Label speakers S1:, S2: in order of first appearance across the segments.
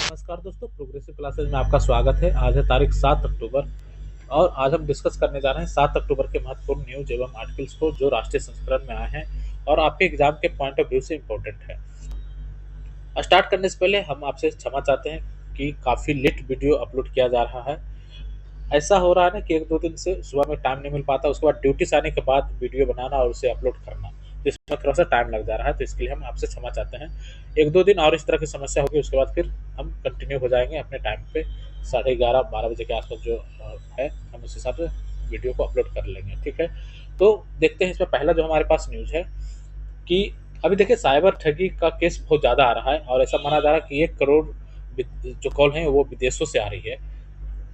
S1: नमस्कार दोस्तों, progressive classes में आपका स्वागत है। आज है तारीख 7 अक्टूबर और आज हम डिस्कस करने जा रहे हैं 7 अक्टूबर के महत्वपूर्ण न्यूज एवं आर्टिकल्स को जो राष्ट्रीय संस्करण में आए हैं और आपके एग्जाम के पॉइंट ऑफ व्यू से इम्पोर्टेंट है। स्टार्ट करने से पहले हम आपसे क्षमा चाहते हैं कि काफ़ी लेट वीडियो अपलोड किया जा रहा है। ऐसा हो रहा है ना कि एक दो दिन से सुबह में टाइम नहीं मिल पाता, उसके बाद ड्यूटी से आने के बाद वीडियो बनाना और उसे अपलोड करना, तो इसमें थोड़ा सा टाइम लग जा रहा है। तो इसके लिए हम आपसे क्षमा चाहते हैं। एक दो दिन और इस तरह की समस्या होगी, उसके बाद फिर हम कंटिन्यू हो जाएंगे अपने टाइम पे। 11:30-12 बजे के आसपास जो है हम उस हिसाब से वीडियो को अपलोड कर लेंगे। ठीक है, तो देखते हैं इसमें पहला जो हमारे पास न्यूज़ है कि अभी देखिए साइबर ठगी का केस बहुत ज़्यादा आ रहा है और ऐसा माना जा रहा है कि 1 करोड़ जो कॉल हैं वो विदेशों से आ रही है।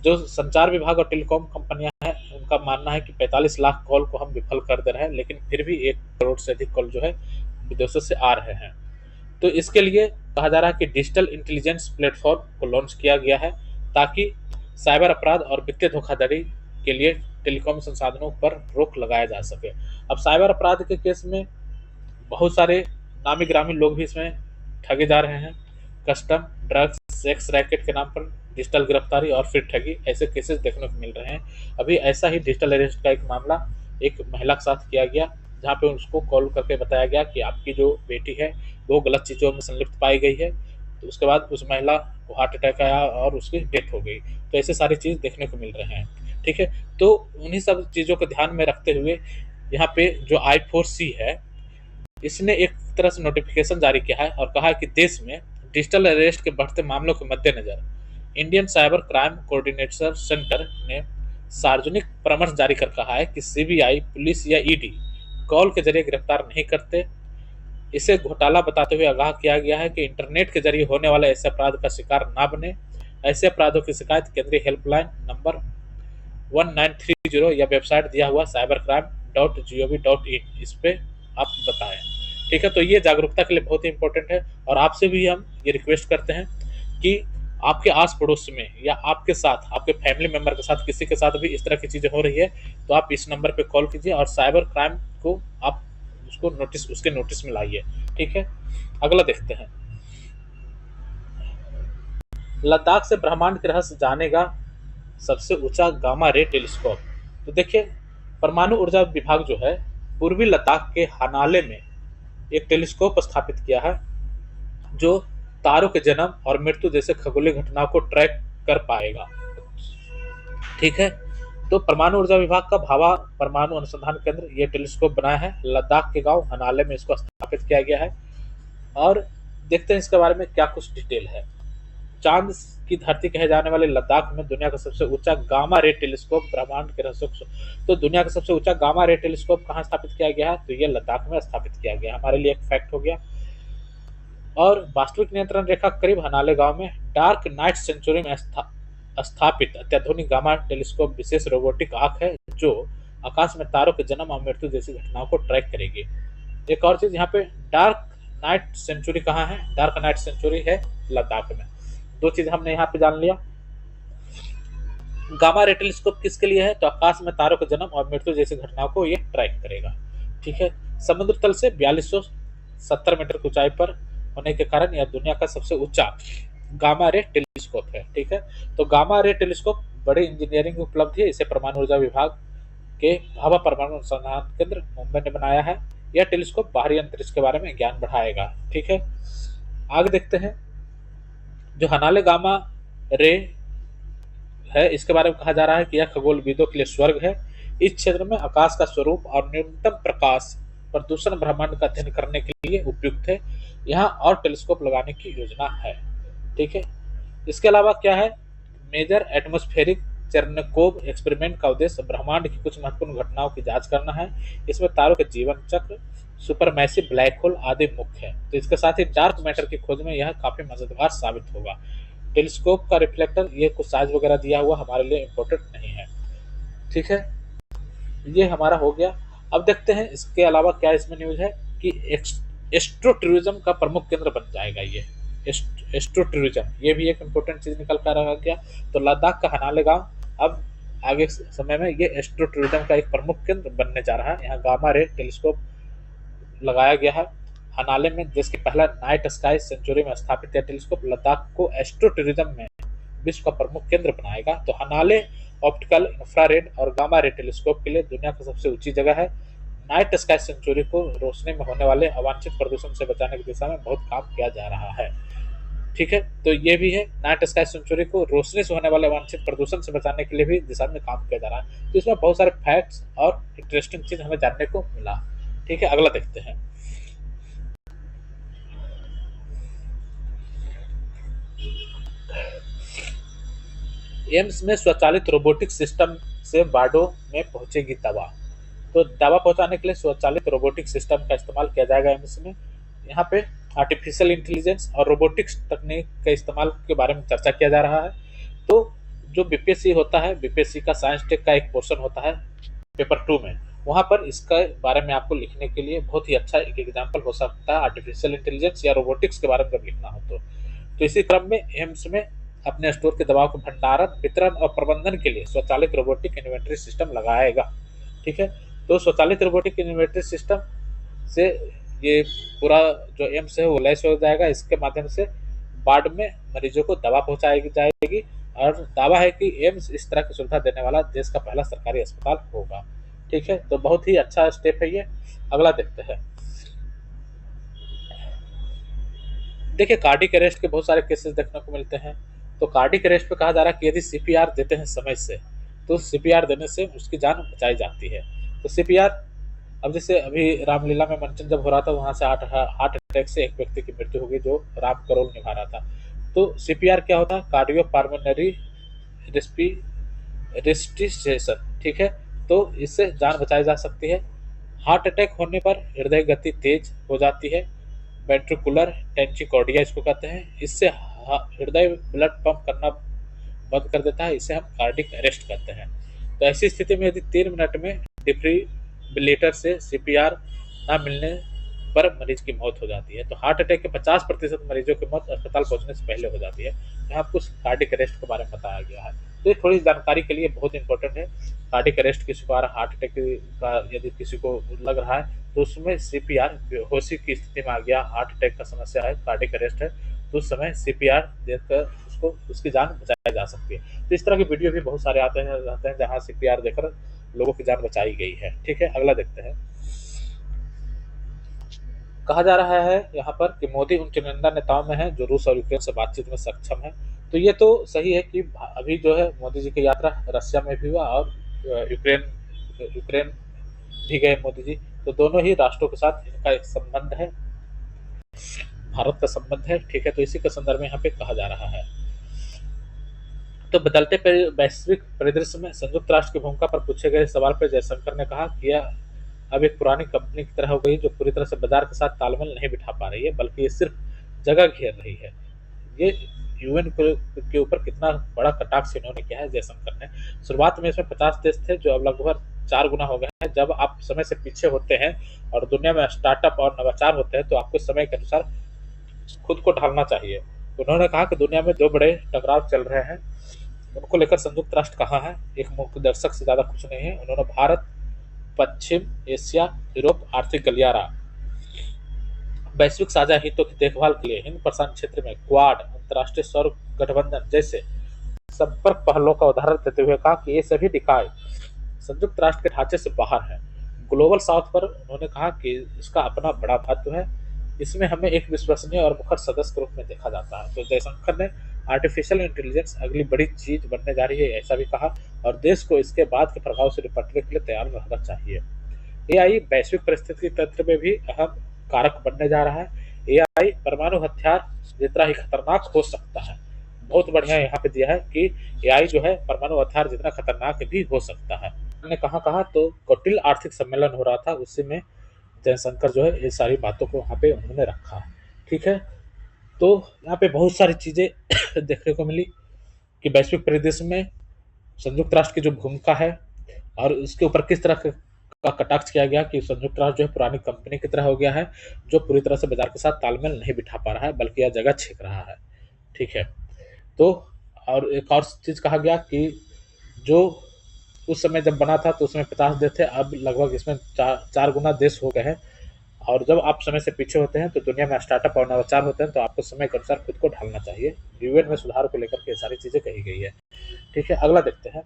S1: जो संचार विभाग और टेलीकॉम कंपनियां हैं उनका मानना है कि 45 लाख कॉल को हम विफल कर दे रहे हैं, लेकिन फिर भी 1 करोड़ से अधिक कॉल जो है विदेशों से आ रहे हैं। तो इसके लिए कहा जा रहा है कि डिजिटल इंटेलिजेंस प्लेटफॉर्म को लॉन्च किया गया है ताकि साइबर अपराध और वित्तीय धोखाधड़ी के लिए टेलीकॉम संसाधनों पर रोक लगाया जा सके। अब साइबर अपराध के केस में बहुत सारे नामी ग्रामी लोग भी इसमें ठगे जा रहे हैं। कस्टम, ड्रग्स, सेक्स रैकेट के नाम पर डिजिटल गिरफ्तारी और फिर ठगी, ऐसे केसेस देखने को मिल रहे हैं। अभी ऐसा ही डिजिटल अरेस्ट का एक मामला एक महिला के साथ किया गया, जहाँ पे उसको कॉल करके बताया गया कि आपकी जो बेटी है वो गलत चीज़ों में संलिप्त पाई गई है। तो उसके बाद उस महिला को हार्ट अटैक आया और उसकी डेथ हो गई। तो ऐसे सारी चीज़ देखने को मिल रहे हैं। ठीक है, तो उन्हीं सब चीज़ों को ध्यान में रखते हुए यहाँ पे जो I4C है, इसने एक तरह से नोटिफिकेशन जारी किया है और कहा है कि देश में डिजिटल अरेस्ट के बढ़ते मामलों के मद्देनजर Indian cyber crime coordination centre ने सार्वजनिक परामर्श जारी कर कहा है कि सीबीआई, पुलिस या ईडी कॉल के जरिए गिरफ्तार नहीं करते। इसे घोटाला बताते हुए आगाह किया गया है कि इंटरनेट के जरिए होने वाले ऐसे अपराध का शिकार ना बने। ऐसे अपराधों की शिकायत केंद्रीय हेल्पलाइन नंबर 1930 या वेबसाइट दिया हुआ cybercrime.gov.in, इस पे आप बताएं। ठीक है, तो ये जागरूकता के लिए बहुत ही इंपॉर्टेंट है और आपसे भी हम ये रिक्वेस्ट करते हैं कि आपके आस पड़ोस में या आपके साथ, आपके फैमिली मेंबर के साथ, किसी के साथ भी इस तरह की चीज़ें हो रही है तो आप इस नंबर पे कॉल कीजिए और साइबर क्राइम को आप उसके नोटिस में लाइए। ठीक है, अगला देखते हैं। लद्दाख से ब्रह्मांड के रहस्य जानेगा सबसे ऊंचा गामा रे टेलीस्कोप। तो देखिए, परमाणु ऊर्जा विभाग जो है पूर्वी लद्दाख के हनाले में एक टेलीस्कोप स्थापित किया है जो तारों के जन्म और मृत्यु जैसे खगोलीय घटनाओं को ट्रैक कर पाएगा। ठीक है, तो परमाणु ऊर्जा विभाग का भाभा परमाणु अनुसंधान केंद्र ये टेलीस्कोप बनाया है। लद्दाख के गांव हनाले में इसको स्थापित किया गया है और देखते हैं इसके बारे में क्या कुछ डिटेल है। चांद की धरती कहे जाने वाले लद्दाख में दुनिया का सबसे ऊंचा गामा रे टेलीस्कोप ब्रह्मांड के रहस्यों को, तो दुनिया का सबसे ऊंचा गामा रे टेलीस्कोप कहाँ स्थापित किया गया है? तो ये लद्दाख में स्थापित किया गया। हमारे लिए एक फैक्ट हो गया। और वास्तविक नियंत्रण रेखा करीब हनाले गांव में डार्क नाइट सेंचुरी में स्थापित अत्याधुनिक गामा टेलीस्कोप विशेष रोबोटिक आंख है जो आकाश में तारों के जन्म और मृत्यु जैसी घटनाओं को ट्रैक करेगी। एक और चीज यहाँ पे, डार्क नाइट सेंचुरी कहाँ है? डार्क नाइट सेंचुरी है लद्दाख में। दो चीज हमने यहाँ पे जान लिया। गामा रे टेलीस्कोप किसके लिए है? तो आकाश में तारों के जन्म और मृत्यु जैसी घटनाओं को ये ट्रैक करेगा। ठीक है, समुद्र तल से 4270 मीटर की ऊंचाई पर होने के कारण यह दुनिया का सबसे ऊंचा गामा रे टेलीस्कोप है। ठीक है, तो गामा रे टेलीस्कोप बड़ी इंजीनियरिंग उपलब्धि है। इसे परमाणु ऊर्जा विभाग के भाभा परमाणु अनुसंधान केंद्र मुंबई ने बनाया है। यह टेलीस्कोप बाहरी अंतरिक्ष के बारे में ज्ञान बढ़ाएगा। ठीक है, आगे देखते हैं। जो हनाले गामा रे है, इसके बारे में कहा जा रहा है कि यह खगोलविदों के लिए स्वर्ग है। इस क्षेत्र में आकाश का स्वरूप और न्यूनतम प्रकाश प्रदूषण ब्रह्मांड का अध्ययन करने के लिए उपयुक्त है। यहाँ और टेलीस्कोप लगाने की योजना है। ठीक है, इसके अलावा क्या है? मेजर एटमॉस्फेरिक चेरनोकोव एक्सपेरिमेंट का उद्देश्य ब्रह्मांड की कुछ महत्वपूर्ण घटनाओं की जांच करना है। इसमें तारों के जीवन चक्र, सुपरमैसिव ब्लैक होल आदि मुख्य है। तो इसके साथ ही डार्क मैटर की खोज में यह काफी मददगार साबित होगा। टेलीस्कोप का रिफ्लेक्टर, ये कुछ साइज वगैरह दिया हुआ हमारे लिए इम्पोर्टेंट नहीं है। ठीक है, ये हमारा हो गया। अब देखते हैं इसके अलावा क्या इसमें न्यूज है कि एस्ट्रो टूरिज्म का प्रमुख केंद्र बन जाएगा ये एस्ट्रो टूरिज्म, ये भी एक इम्पोर्टेंट चीज निकल कर आ गया। तो लद्दाख का हनाले गांव अब आगे समय में ये एस्ट्रो टूरिज्म का एक प्रमुख केंद्र बनने जा रहा है। यहाँ गामा रे टेलीस्कोप लगाया गया है। हनाले में देश के पहला नाइट स्काई सेंचुरी में स्थापित यह टेलीस्कोप लद्दाख को एस्ट्रो टूरिज्म में विश्व का प्रमुख केंद्र बनाएगा। तो हनाले ऑप्टिकल, इंफ्रारेड और गामा रे टेलीस्कोप के लिए दुनिया की सबसे ऊंची जगह है। नाइट स्काई सेंचुरी को रोशनी में होने वाले अवांछित प्रदूषण से बचाने की दिशा में बहुत काम किया जा रहा है। ठीक है, तो ये भी है, नाइट स्काई सेंचुरी को रोशनी से होने वाले वांछित प्रदूषण से बचाने के लिए भी दिशा में काम किया जा रहा है। तो इसमें बहुत सारे फैक्ट्स और इंटरेस्टिंग चीज हमें जानने को मिला। ठीक है, अगला देखते हैं। एम्स में स्वचालित रोबोटिक सिस्टम से बार्डो में पहुंचेगी दवा। तो दवा पहुंचाने के लिए स्वचालित रोबोटिक सिस्टम का इस्तेमाल किया जाएगा एम्स में। यहाँ पे आर्टिफिशियल इंटेलिजेंस और रोबोटिक्स तकनीक के इस्तेमाल के बारे में चर्चा किया जा रहा है। तो जो बीपीएससी होता है, बीपीएससी का साइंस टेक का एक पोर्शन होता है पेपर 2 में, वहाँ पर इसके बारे में आपको लिखने के लिए बहुत ही अच्छा एक एग्जाम्पल हो सकता है आर्टिफिशियल इंटेलिजेंस या रोबोटिक्स के बारे में जब लिखना हो तो इसी क्रम में एम्स में अपने स्टोर के दवाओं के भंडारण, वितरण और प्रबंधन के लिए स्वचालित रोबोटिक इन्वेंट्री सिस्टम लगाएगा। ठीक है, तो स्वचालित रोबोटिक इन्वेंट्री सिस्टम से ये पूरा जो एम्स है वो लैस हो जाएगा। इसके माध्यम से वार्ड में मरीजों को दवा पहुंचाई जाएगी और दावा है कि एम्स इस तरह की सुविधा देने वाला देश का पहला सरकारी अस्पताल होगा। ठीक है, तो बहुत ही अच्छा स्टेप है ये। अगला देखते हैं। देखिए, कार्डिक अरेस्ट के बहुत सारे केसेस देखने को मिलते हैं। तो कार्डिक अरेस्ट पे कहा जा रहा है कि यदि सीपीआर देते हैं समय से, तो सीपीआर देने से उसकी जान बचाई जाती है। तो सीपीआर, अब जैसे अभी रामलीला में मंचन जब हो रहा था, वहां से हार्ट अटैक से एक व्यक्ति की मृत्यु हो गई जो राम करोल निभा रहा था। तो सीपीआर क्या होता है? कार्डियो पार्मेनरी रेस्टिसेशन। ठीक है, तो इससे जान बचाई जा सकती है। हार्ट अटैक होने पर हृदय गति तेज हो जाती है, वेंट्रिकुलर टेंचिकोर्डिया इसको कहते हैं। इससे हृदय ब्लड पंप करना बंद कर देता है, इसे हम कार्डिक अरेस्ट कहते हैं। तो ऐसी स्थिति में यदि 3 मिनट में डिफिब्रिलेटर से सीपीआर ना मिलने पर मरीज की मौत हो जाती है। तो हार्ट अटैक के 50% मरीजों की मौत अस्पताल पहुंचने से पहले हो जाती है। यहाँ कुछ कार्डिक अरेस्ट के बारे में बताया गया है। तो ये थोड़ी जानकारी के लिए बहुत इंपॉर्टेंट है। कार्डिक अरेस्ट किसी को आ रहा, हार्ट अटैक का यदि किसी को लग रहा है तो उसमें सीपीआर, बेहोशी की स्थिति में आ गया, हार्ट अटैक का समस्या है, कार्डिक अरेस्ट है, तो उस समय सीपीआर देकर उसको उसकी जान बचाई जा सकती है। तो इस तरह की वीडियो भी बहुत सारे आते हैं जहाँ सीपीआर देकर लोगों की जान बचाई गई है। ठीक है, अगला देखते हैं। कहा जा रहा है यहाँ पर कि मोदी उन चुनिंदा नेताओं में है जो रूस और यूक्रेन से बातचीत में सक्षम है। तो ये तो सही है कि अभी जो है मोदी जी की यात्रा रशिया में भी हुआ और यूक्रेन यूक्रेन भी गए मोदी जी। तो दोनों ही राष्ट्रों के साथ इनका एक संबंध है, भारत का संबंध है। ठीक है, तो इसी के संदर्भ में यहाँ पे कहा जा रहा है। तो बदलते वैश्विक परिदृश्य में संयुक्त राष्ट्र की भूमिका पर पूछे गए सवाल पर जयशंकर ने कहा कि यह अब एक पुरानी कंपनी की तरह हो गई जो पूरी तरह से बाजार के साथ तालमेल नहीं बिठा पा रही है, बल्कि ये सिर्फ जगह घेर रही है। ये यूएन के ऊपर कितना बड़ा कटाक्ष इन्होंने किया है जयशंकर ने। शुरुआत में इसमें 50 देश थे, जो अब लगभग 4 गुना हो गए हैं। जब आप समय से पीछे होते हैं और दुनिया में स्टार्टअप और नवाचार होते हैं तो आपको समय के अनुसार खुद को ढालना चाहिए। उन्होंने कहा कि दुनिया में 2 बड़े टकराव चल रहे हैं, उनको लेकर संयुक्त राष्ट्र कहाँ है, एक मुख्य दर्शक से ज्यादा कुछ नहीं है। उन्होंने भारत, पश्चिम एशिया, यूरोप आर्थिक गलियारा, वैश्विक साझा हितों की देखभाल के लिए हिंद प्रशांत क्षेत्र में क्वाड, अंतर्राष्ट्रीय सौर गठबंधन जैसे संपर्क पहलों का उदाहरण देते हुए कहा कि ये सभी निकाय संयुक्त राष्ट्र के ढांचे से बाहर हैं। ग्लोबल साउथ पर उन्होंने कहा कि इसका अपना बड़ा महत्व है, इसमें हमें एक विश्वसनीय और मुखर सदस्य के रूप में देखा जाता है। तो जयशंकर ने आर्टिफिशियल इंटेलिजेंस अगली बड़ी चीज बनने जा रही है ऐसा भी कहा, और देश को इसके बाद के प्रभाव से निपटने के लिए तैयार रहना चाहिए। एआई वैश्विक परिस्थिति तंत्र में भी अहम कारक बनने जा रहा है। एआई परमाणु हथियार जितना ही खतरनाक हो सकता है। बहुत बढ़िया यहाँ पे दिया है कि एआई जो है परमाणु हथियार जितना खतरनाक भी हो सकता है। मैंने कहा तो कौटिल्य आर्थिक सम्मेलन हो रहा था, उसी में जयशंकर जो है ये सारी बातों को वहाँ पे उन्होंने रखा। ठीक है, तो यहाँ पे बहुत सारी चीजें देखने को मिली कि वैश्विक परिदृश्य में संयुक्त राष्ट्र की जो भूमिका है और इसके ऊपर किस तरह का कटाक्ष किया गया कि संयुक्त राष्ट्र जो है पुरानी कंपनी की तरह हो गया है, जो पूरी तरह से बाजार के साथ तालमेल नहीं बिठा पा रहा है, बल्कि यह जगह छींक रहा है। ठीक है, तो और एक और चीज कहा गया कि जो उस समय जब बना था तो उसमें 50 देश थे, अब लगभग इसमें 4 गुना देश हो गए हैं और जब आप समय से पीछे होते हैं तो दुनिया में स्टार्टअप और नवाचार होते हैं, तो आपको समय के अनुसार खुद को ढालना चाहिए। यूएन में सुधार को लेकर के ये सारी चीजें कही गई है। ठीक है, अगला देखते हैं।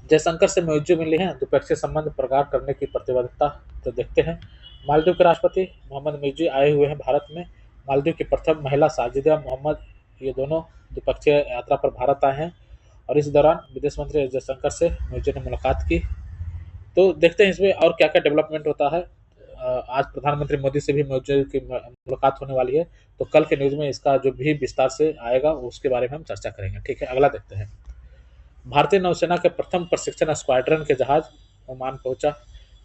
S1: जयशंकर से म्यूजियम मिली है द्विपक्षीय संबंध प्रगाढ़ करने की प्रतिबद्धता। तो देखते हैं, मालदीव के राष्ट्रपति मोहम्मद मिर्जी आए हुए हैं भारत में। मालदीव की प्रथम महिला साजिदा मोहम्मद, ये दोनों द्विपक्षीय यात्रा पर भारत आए हैं। और इस दौरान विदेश मंत्री एस जयशंकर से म्यूजी ने मुलाकात की। तो देखते हैं इसमें और क्या क्या डेवलपमेंट होता है। आज प्रधानमंत्री मोदी से भी म्यूजी की मुलाकात होने वाली है, तो कल के न्यूज में इसका जो भी विस्तार से आएगा उसके बारे में हम चर्चा करेंगे। ठीक है, अगला देखते हैं। भारतीय नौसेना के प्रथम प्रशिक्षण स्क्वाड्रन के जहाज ओमान पहुंचा।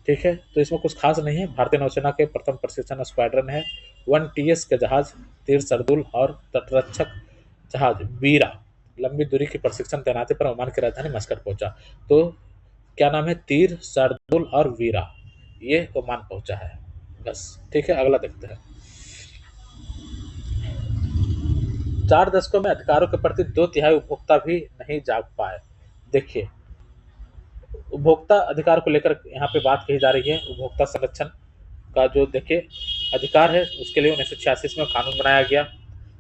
S1: ठीक है, तो इसमें कुछ खास नहीं है। भारतीय नौसेना के प्रथम प्रशिक्षण स्क्वाड्रन है 1TS के जहाज तीर सरदुल और तटरक्षक जहाज वीरा लंबी दूरी की प्रशिक्षण तैनाती पर ओमान की राजधानी मस्कट पहुंचा। तो क्या नाम है, तीर सरदुल और वीरा, ये ओमान पहुंचा है बस। ठीक है, अगला देखते हैं। 4 दशकों में अधिकारों के प्रति 2/3 उपभोक्ता भी नहीं जाग पाए। देखिए, उपभोक्ता अधिकार को लेकर यहाँ पे बात कही जा रही है। उपभोक्ता संरक्षण का जो देखिए अधिकार है, उसके लिए 1986 में कानून बनाया गया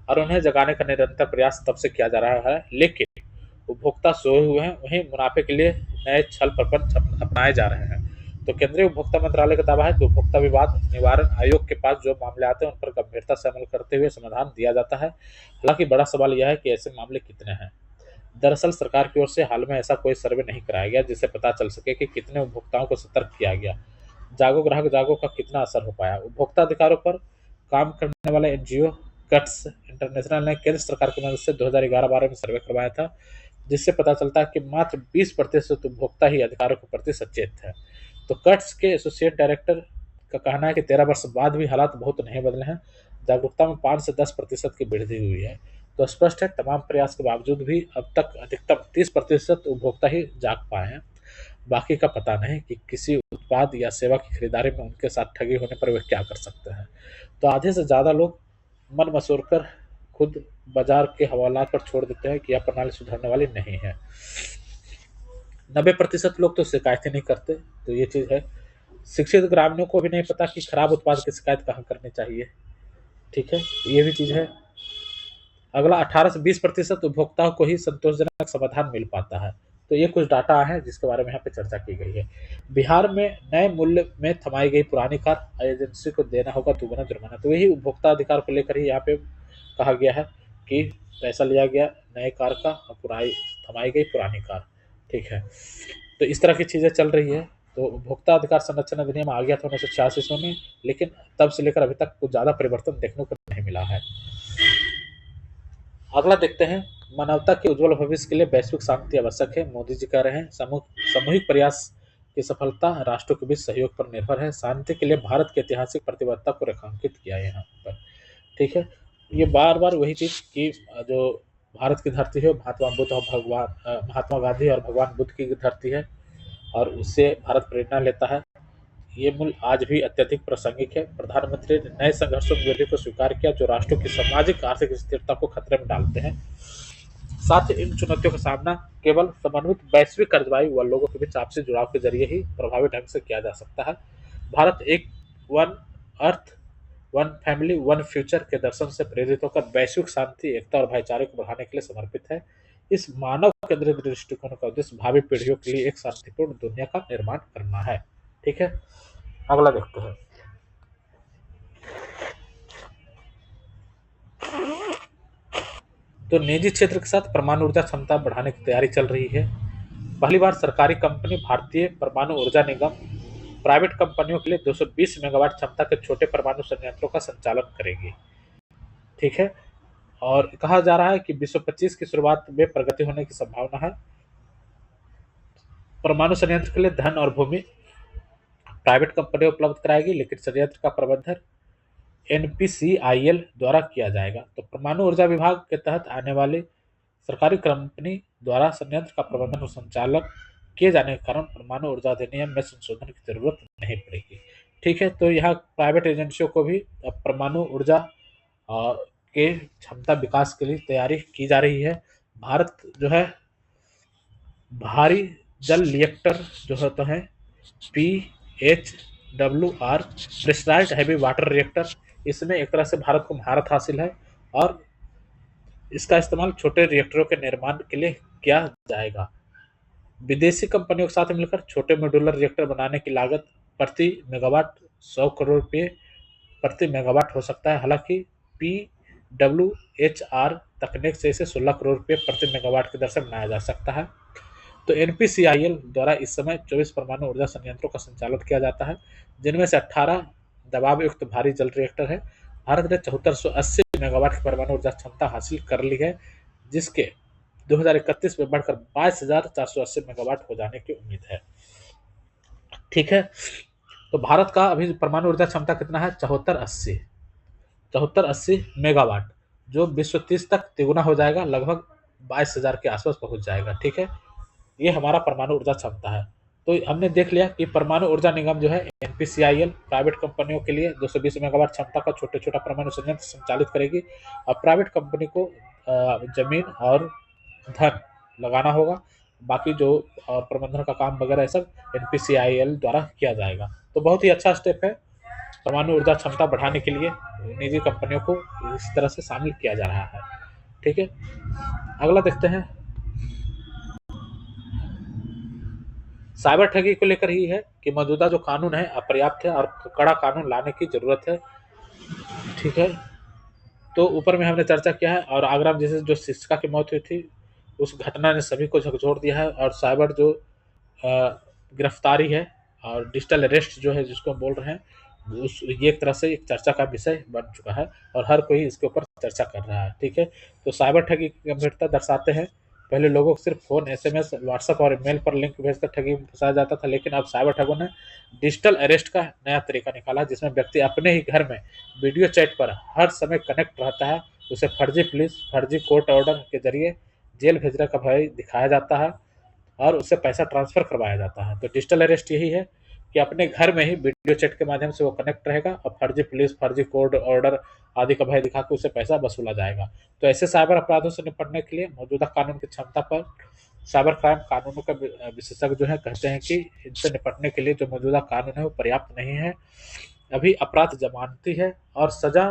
S1: और उन्हें जगाने का निरंतर प्रयास तब से किया जा रहा है। लेकिन उपभोक्ता सोए हुए हैं, वहीं मुनाफे के लिए नए छल प्रपंच अपनाए जा रहे हैं। तो केंद्रीय उपभोक्ता मंत्रालय का दावा है कि उपभोक्ता विवाद निवारण आयोग के पास जो मामले आते हैं उन पर गंभीरता से अमल करते हुए समाधान दिया जाता है। हालांकि बड़ा सवाल यह है कि ऐसे मामले कितने हैं। दरअसल सरकार की ओर से हाल में ऐसा कोई सर्वे नहीं कराया गया जिससे पता चल सके कि कितने उपभोक्ताओं को सतर्क किया गया। जागो ग्राहक जागो का कितना असर हो पाया। उपभोक्ता अधिकारों पर काम करने वाले एनजीओ कट्स इंटरनेशनल ने केंद्र सरकार की मदद से 2011-12 में सर्वे करवाया था, जिससे पता चलता है कि मात्र 20% उपभोक्ता ही अधिकारों के प्रति सचेत है। तो कट्स के एसोसिएट डायरेक्टर का कहना है कि 13 वर्ष बाद भी हालात बहुत नहीं बदले हैं। जागरूकता में 5 से 10% की वृद्धि हुई है। तो स्पष्ट है, तमाम प्रयास के बावजूद भी अब तक अधिकतम 30% उपभोक्ता ही जाग पाए हैं। बाकी का पता नहीं कि किसी उत्पाद या सेवा की खरीदारी में उनके साथ ठगी होने पर वे क्या कर सकते हैं। तो आधे से ज़्यादा लोग मन मसोर कर खुद बाजार के हवालात पर छोड़ देते हैं कि यह प्रणाली सुधरने वाली नहीं है। 90% लोग तो शिकायत ही नहीं करते। तो ये चीज़ है। शिक्षित ग्रामीणों को भी नहीं पता कि खराब उत्पाद की शिकायत कहाँ करनी चाहिए। ठीक है, ये भी चीज़ है। अगला 18 से 20% उपभोक्ताओं को ही संतोषजनक समाधान मिल पाता है। तो ये कुछ डाटा है जिसके बारे में यहाँ पे चर्चा की गई है। बिहार में नए मूल्य में थमाई गई पुरानी कार एजेंसी को देना होगा दोगुना जुर्माना। तो यही उपभोक्ता अधिकार को लेकर ही यहाँ पे कहा गया है कि पैसा लिया गया नए कार का और पुरानी थमाई गई पुरानी कार। ठीक है, तो इस तरह की चीज़ें चल रही है। तो उपभोक्ता अधिकार संरक्षण अधिनियम आ गया था 1986 में, लेकिन तब से लेकर अभी तक कुछ ज़्यादा परिवर्तन देखने को नहीं मिला है। अगला देखते हैं। मानवता के उज्जवल भविष्य के लिए वैश्विक शांति आवश्यक है, मोदी जी कह रहे हैं। सामूहिक प्रयास की सफलता राष्ट्रों के बीच सहयोग पर निर्भर है। शांति के लिए भारत की ऐतिहासिक प्रतिबद्धता को रेखांकित किया है यहाँ पर। ठीक है, ये बार बार वही चीज कि जो भारत की धरती है वो महात्मा गांधी और भगवान बुद्ध की धरती है और उससे भारत प्रेरणा लेता है। ये मूल्य आज भी अत्यधिक प्रासंगिक है। प्रधानमंत्री ने नए संघर्षों में वृद्धि को स्वीकार किया जो राष्ट्रों की सामाजिक आर्थिक स्थिरता को खतरे में डालते हैं। साथ ही इन चुनौतियों का सामना केवल समन्वित वैश्विक कार्रवाई व लोगों के बीच आपसी जुड़ाव के जरिए ही प्रभावी ढंग से किया जा सकता है। भारत एक one earth one family one future के दर्शन से प्रेरित होकर वैश्विक शांति एकता और भाईचारे को बढ़ाने के लिए समर्पित है। इस मानव केंद्रित दृष्टिकोण का उद्देश्य भावी पीढ़ियों के लिए एक शांतिपूर्ण दुनिया का निर्माण करना है। ठीक है, अगला देखते हैं। तो निजी क्षेत्र के साथ परमाणु ऊर्जा क्षमता बढ़ाने की तैयारी चल रही है। पहली बार सरकारी कंपनी भारतीय परमाणु ऊर्जा निगम प्राइवेट कंपनियों के लिए 220 मेगावाट क्षमता के छोटे परमाणु संयंत्रों का संचालन करेगी। ठीक है, और कहा जा रहा है कि 2025 की शुरुआत में प्रगति होने की संभावना है। परमाणु संयंत्र के लिए धन और भूमि प्राइवेट कंपनी उपलब्ध कराएगी, लेकिन संयंत्र का प्रबंधन एनपीसीआईएल द्वारा किया जाएगा। तो परमाणु ऊर्जा विभाग के तहत आने वाली सरकारी कंपनी द्वारा संयंत्र का प्रबंधन और संचालन किए जाने के कारण परमाणु ऊर्जा अधिनियम में संशोधन की जरूरत नहीं पड़ेगी। ठीक है, तो यहाँ प्राइवेट एजेंसियों को भी अब परमाणु ऊर्जा के क्षमता विकास के लिए तैयारी की जा रही है। भारत जो है भारी जल रिएक्टर जो होते हैं PHLR PWR pressurised heavy water reactor. इसमें एक तरह से भारत को महारत हासिल है और इसका इस्तेमाल छोटे रिएक्टरों के निर्माण के लिए किया जाएगा। विदेशी कंपनियों के साथ मिलकर छोटे मॉड्यूलर रिएक्टर बनाने की लागत प्रति मेगावाट 100 करोड़ रुपये प्रति मेगावाट हो सकता है। हालांकि PWHR तकनीक से इसे 16 करोड़ रुपये प्रति मेगावाट की दर से बनाया जा सकता है। तो NPCIL द्वारा इस समय 24 परमाणु ऊर्जा संयंत्रों का संचालन किया जाता है, जिनमें से 18 दबाव युक्त भारी जल रिएक्टर है। भारत ने 7480 मेगावाट की परमाणु ऊर्जा क्षमता हासिल कर ली है, जिसके 2031 में बढ़कर 22,480 मेगावाट हो जाने की उम्मीद है। ठीक है, तो भारत का अभी परमाणु ऊर्जा क्षमता कितना है? 7480 मेगावाट, जो 2030 तक तिगुना हो जाएगा, लगभग 22,000 के आसपास पहुंच जाएगा। ठीक है, ये हमारा परमाणु ऊर्जा क्षमता है। तो हमने देख लिया कि परमाणु ऊर्जा निगम जो है NPCIL प्राइवेट कंपनियों के लिए 220 मेगावाट क्षमता का छोटे छोटा परमाणु संयंत्र संचालित करेगी और प्राइवेट कंपनी को जमीन और धन लगाना होगा। बाकी जो प्रबंधन का काम वगैरह है सब NPCIL द्वारा किया जाएगा। तो बहुत ही अच्छा स्टेप है, परमाणु ऊर्जा क्षमता बढ़ाने के लिए निजी कंपनियों को इस तरह से शामिल किया जा रहा है। ठीक है, अगला देखते हैं। साइबर ठगी को लेकर ही है कि मौजूदा जो कानून है अपर्याप्त है और कड़ा कानून लाने की जरूरत है। ठीक है, तो ऊपर में हमने चर्चा किया है और आगरा में जैसे जो शिक्षिका की मौत हुई थी, उस घटना ने सभी को झकझोर दिया है और साइबर जो गिरफ्तारी है और डिजिटल अरेस्ट जो है जिसको हम बोल रहे हैं, ये एक तरह से एक चर्चा का विषय बन चुका है और हर कोई इसके ऊपर चर्चा कर रहा है। ठीक है, तो साइबर ठगी की गंभीरता दर्शाते हैं। पहले लोगों को सिर्फ फोन, SMS, व्हाट्सएप और ईमेल पर लिंक भेजकर ठगी में फंसाया जाता था, लेकिन अब साइबर ठगों ने डिजिटल अरेस्ट का नया तरीका निकाला, जिसमें व्यक्ति अपने ही घर में वीडियो चैट पर हर समय कनेक्ट रहता है। उसे फर्जी पुलिस, फर्जी कोर्ट ऑर्डर के जरिए जेल भेजने का भय दिखाया जाता है और उससे पैसा ट्रांसफर करवाया जाता है। तो डिजिटल अरेस्ट यही है कि अपने घर में ही वीडियो चैट के माध्यम से वो कनेक्ट रहेगा और फर्जी पुलिस, फर्जी कोर्ट ऑर्डर आदि का भय दिखा के उससे पैसा वसूला जाएगा। तो ऐसे साइबर अपराधों से निपटने के लिए मौजूदा कानून की क्षमता पर साइबर क्राइम कानूनों का विशेषज्ञ जो है कहते हैं कि इनसे निपटने के लिए जो मौजूदा कानून है वो पर्याप्त नहीं है। अभी अपराध जमानती है और सजा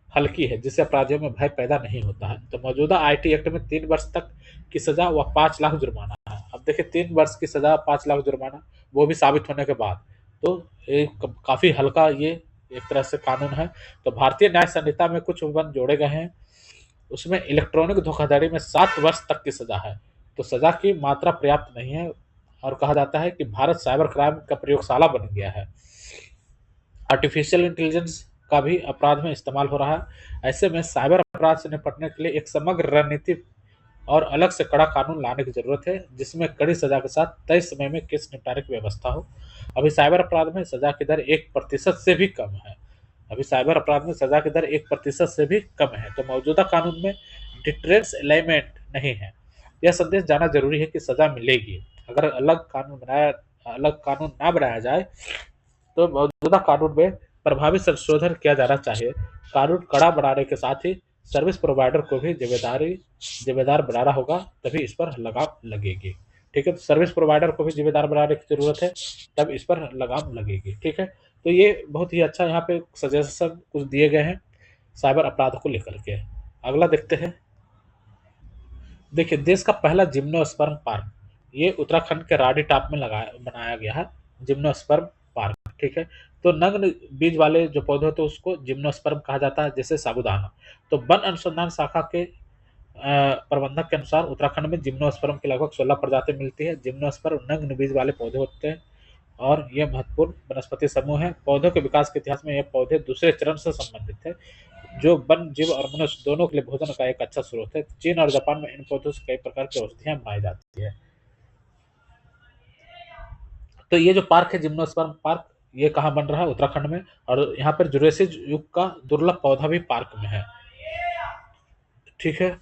S1: हल्की है, जिससे अपराधियों में भय पैदा नहीं होता है। तो मौजूदा IT एक्ट में 3 वर्ष तक की सजा व 5 लाख जुर्माना है। अब देखिए 3 वर्ष की सजा, 5 लाख जुर्माना, वो भी साबित होने के बाद, तो काफी हल्का ये एक तरह से कानून है। तो भारतीय न्याय संहिता में कुछ उपबंध जोड़े गए हैं, उसमें इलेक्ट्रॉनिक धोखाधड़ी में 7 वर्ष तक की सजा है। तो सजा की मात्रा पर्याप्त नहीं है और कहा जाता है कि भारत साइबर क्राइम का प्रयोगशाला बन गया है। आर्टिफिशियल इंटेलिजेंस का भी अपराध में इस्तेमाल हो रहा है। ऐसे में साइबर अपराध से निपटने के लिए एक समग्र रणनीति और अलग से कड़ा कानून लाने की जरूरत है, जिसमें कड़ी सजा के साथ तय समय में केस निपटारे की व्यवस्था हो। अभी साइबर अपराध में सजा की दर 1% से भी कम है। अभी साइबर अपराध में सजा की दर 1% से भी कम है। तो मौजूदा कानून में डिटरेंस एलिमेंट नहीं है। यह संदेश जाना जरूरी है कि सजा मिलेगी। अगर अलग कानून ना बनाया जाए तो मौजूदा कानून में प्रभावी संशोधन किया जाना चाहिए। कानून कड़ा बनाने के साथ ही सर्विस प्रोवाइडर को भी जिम्मेदार बनाना होगा, तभी इस पर लगाम लगेगी। ठीक है, तो सर्विस प्रोवाइडर को भी जिम्मेदार बनाने की जरूरत है, तब इस पर लगाम लगेगी। ठीक है, तो ये बहुत ही अच्छा यहाँ पे सजेशन कुछ दिए गए हैं साइबर अपराध को लेकर के। अगला देखते हैं। देखिए, देश का पहला जिम्नोस्पर्म पार्क ये उत्तराखंड के राडी टाप में बनाया गया है, जिम्नोस्पर्म पार्क। ठीक है, तो नग्न बीज वाले जो पौधे होते हैं उसको जिम्नोस्पर्म कहा जाता है, जैसे साबूदाना। तो वन अनुसंधान शाखा के प्रबंधक के अनुसार उत्तराखंड में जिम्नोस्पर्म की लगभग 16 प्रजाति मिलती है। जिम्नोस्पर्म नग्न बीज वाले पौधे होते हैं और ये महत्वपूर्ण वनस्पति समूह है। पौधों के विकास के इतिहास में ये पौधे दूसरे चरण से संबंधित है, जो वन जीव और मनुष्य दोनों के लिए भोजन का एक अच्छा स्रोत है। चीन और जापान में इन पौधों से कई प्रकार की औषधियां बनाई जाती है। तो ये जो पार्क है जिम्नोस्पर्म पार्क, ये कहाँ बन रहा है? उत्तराखंड में। और यहाँ पर जुरेसिक युग का दुर्लभ पौधा भी पार्क में है। ठीक है,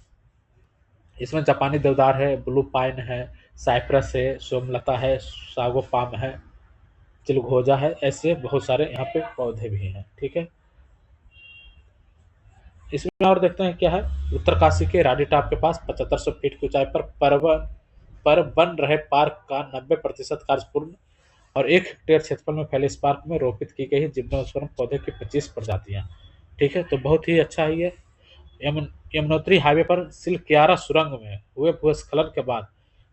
S1: इसमें जापानी देवदार है, ब्लू पाइन है, साइप्रस है, सोमलता है, सागोपाम है, चिलगोजा है, ऐसे बहुत सारे यहाँ पे पौधे भी हैं। ठीक है, इसमें और देखते हैं क्या है। उत्तरकाशी के राडी टाप के पास 7500 फीट की ऊंचाई पर बन रहे पार्क का 90% कार्य पूर्ण और 1 हेक्टेयर क्षेत्रफल में फैले इस पार्क में रोपित की गई जिम्नोस्पर्म पौधे की 25 प्रजातियां। ठीक है, तो बहुत ही अच्छा है ये। यमुनोत्री हाईवे पर सिलक्यारा सुरंग में हुए भूस्खलन के बाद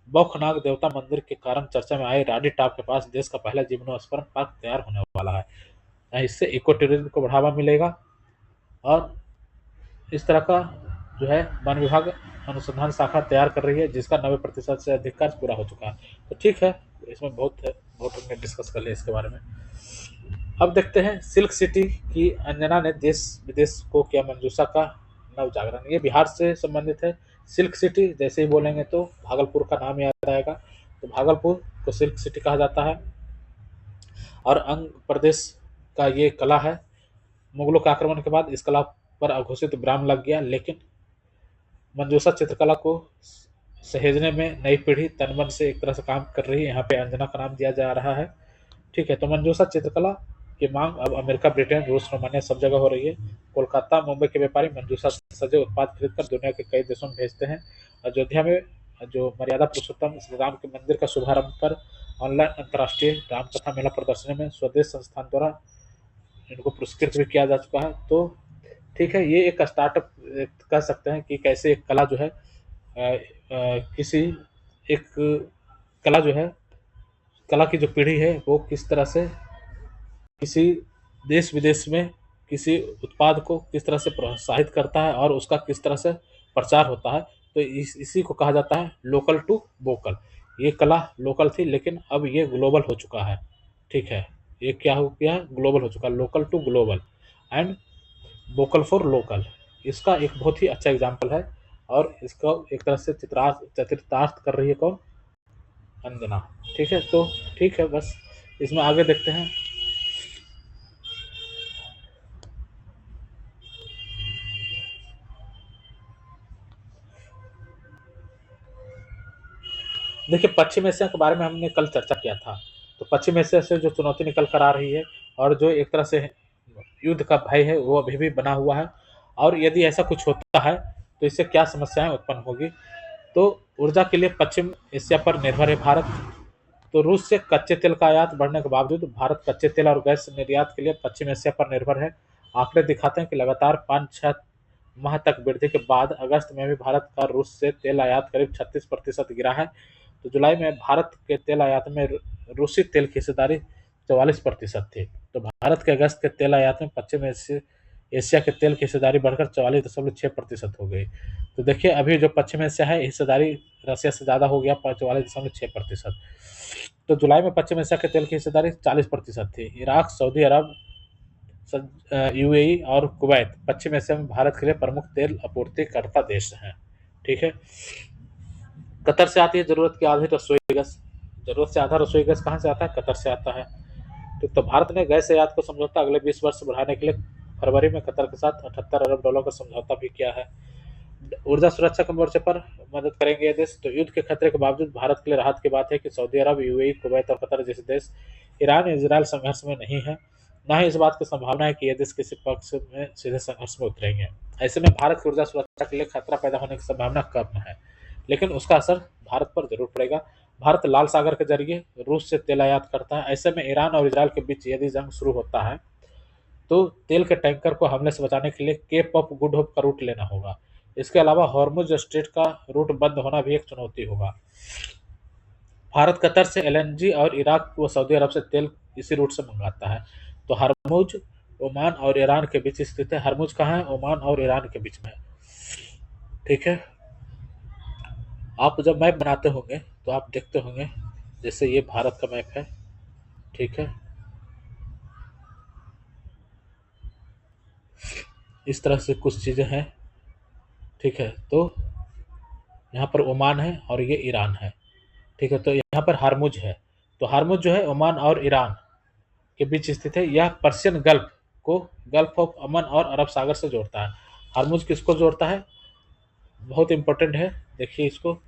S1: बौखनाग देवता मंदिर के कारण चर्चा में आए रानी टाप के पास देश का पहला जिम्नोस्पर्म पार्क तैयार होने वाला है। इससे इको टूरिज्म को बढ़ावा मिलेगा और इस तरह का जो है वन विभाग अनुसंधान शाखा तैयार कर रही है, जिसका 90% से अधिक कार्य पूरा हो चुका है। तो ठीक है, इसमें बहुत है, बहुत हमने डिस्कस कर लिया इसके बारे में। अब देखते हैं सिल्क सिटी की अंजना ने देश विदेश को किया मंजूषा का नव जागरण। ये बिहार से संबंधित है। सिल्क सिटी जैसे ही बोलेंगे तो भागलपुर का नाम याद आएगा। तो भागलपुर को सिल्क सिटी कहा जाता है और अंग प्रदेश का ये कला है। मुगलों के आक्रमण के बाद इस कला पर अघोषित विराम लग गया, लेकिन मंजूषा चित्रकला को सहेजने में नई पीढ़ी तन मन से एक तरह से काम कर रही है। यहाँ पे अंजना का नाम दिया जा रहा है। ठीक है, तो मंजूषा चित्रकला की मांग अब अमेरिका, ब्रिटेन, रूस, रोमानिया सब जगह हो रही है। कोलकाता, मुंबई के व्यापारी मंजूषा से सजे उत्पाद खरीदकर दुनिया के कई देशों में भेजते हैं। अयोध्या में जो मर्यादा पुरुषोत्तम श्री राम के मंदिर का शुभारंभ पर ऑनलाइन अंतर्राष्ट्रीय रामकथा मेला प्रदर्शनी में स्वदेश संस्थान द्वारा इनको पुरस्कृत भी किया जा चुका है। तो ठीक है, ये एक स्टार्टअप कह सकते हैं कि कैसे एक कला जो है किसी एक कला जो है, कला की जो पीढ़ी है वो किस तरह से किसी देश विदेश में किसी उत्पाद को किस तरह से प्रोत्साहित करता है और उसका किस तरह से प्रचार होता है। तो इसी को कहा जाता है लोकल टू वोकल। ये कला लोकल थी, लेकिन अब ये ग्लोबल हो चुका है। ठीक है, ये क्या हो गया, ग्लोबल हो चुका है, local to global and vocal for local. इसका एक बहुत ही अच्छा एग्जाम्पल है और इसका एक तरह से चित्रितार्थ कर रही है कौन, अंजना। ठीक है, तो ठीक है, बस इसमें आगे देखते हैं। देखिए, पश्चिम एशिया के बारे में हमने कल चर्चा किया था। तो पश्चिम एशिया से जो चुनौती निकल कर आ रही है और जो एक तरह से युद्ध का भय है वो अभी भी बना हुआ है। और यदि ऐसा कुछ होता है तो इससे क्या समस्याएं उत्पन्न होगी। तो ऊर्जा के लिए पश्चिम एशिया पर निर्भर है भारत। तो रूस से कच्चे तेल का आयात बढ़ने के बावजूद भारत कच्चे तेल और गैस निर्यात के लिए पश्चिम एशिया पर निर्भर है। आंकड़े दिखाते हैं कि लगातार 5-6 माह तक वृद्धि के बाद अगस्त में भी भारत का रूस से तेल आयात करीब 36% गिरा है। तो जुलाई में भारत के तेल आयात में रूसी तेल की हिस्सेदारी 44% थी। तो भारत के अगस्त के तेल आयात में पश्चिम एशिया एशिया के तेल की हिस्सेदारी बढ़कर 44.6% हो गई। तो देखिए, अभी जो पश्चिम एशिया है हिस्सेदारी रसिया से ज़्यादा हो गया, 44.6%। तो जुलाई में पश्चिम एशिया के तेल की हिस्सेदारी 40% थी। इराक, सऊदी अरब, यूएई और कुवैत पश्चिम एशिया में भारत के लिए प्रमुख तेल आपूर्तिकर्ता देश हैं। ठीक है, कतर से आती है जरूरत की आधी रसोई गैस। जरूरत से आधा रसोई गैस कहाँ से आता है, कतर से आता है। तो भारत ने गैस आयात को समझौता अगले 20 वर्ष बढ़ाने के लिए फरवरी में कतर के साथ $78 अरब का समझौता भी किया है। ऊर्जा सुरक्षा के मोर्चे पर मदद करेंगे ये देश। तो युद्ध के खतरे के बावजूद भारत के लिए राहत की बात है कि सऊदी अरब, यूएई, कुवैत और कतर जैसे देश ईरान इजरायल संघर्ष में नहीं है। न ही इस बात की संभावना है कि ये देश किसी पक्ष में सीधे संघर्ष में उतरेंगे। ऐसे में भारत की ऊर्जा सुरक्षा के लिए खतरा पैदा होने की संभावना कम है, लेकिन उसका असर भारत पर जरूर पड़ेगा। भारत लाल सागर के जरिए रूस से तेल आयात करता है। ऐसे में ईरान और इजरायल के बीच यदि जंग शुरू होता है तो तेल के टैंकर को हमले से बचाने के लिए केप ऑफ गुड होप का रूट लेना होगा। इसके अलावा हॉर्मुज स्ट्रेट का रूट बंद होना भी एक चुनौती होगा। भारत कतर से एलएनजी और इराक व सऊदी अरब से तेल इसी रूट से मंगाता है। तो हरमुज ओमान और ईरान के बीच स्थित है। हरमुज कहाँ है, ओमान और ईरान के बीच में है। ठीक है, आप जब मैप बनाते होंगे तो आप देखते होंगे, जैसे ये भारत का मैप है। ठीक है, इस तरह से कुछ चीज़ें हैं। ठीक है, तो यहाँ पर ओमान है और ये ईरान है। ठीक है, तो यहाँ पर हारमुज है। तो हारमुज जो है ओमान और ईरान के बीच स्थित है। यह पर्शियन गल्फ को गल्फ ऑफ अमन और अरब सागर से जोड़ता है। हारमुज किसको जोड़ता है, बहुत इंपॉर्टेंट है, देखिए इसको।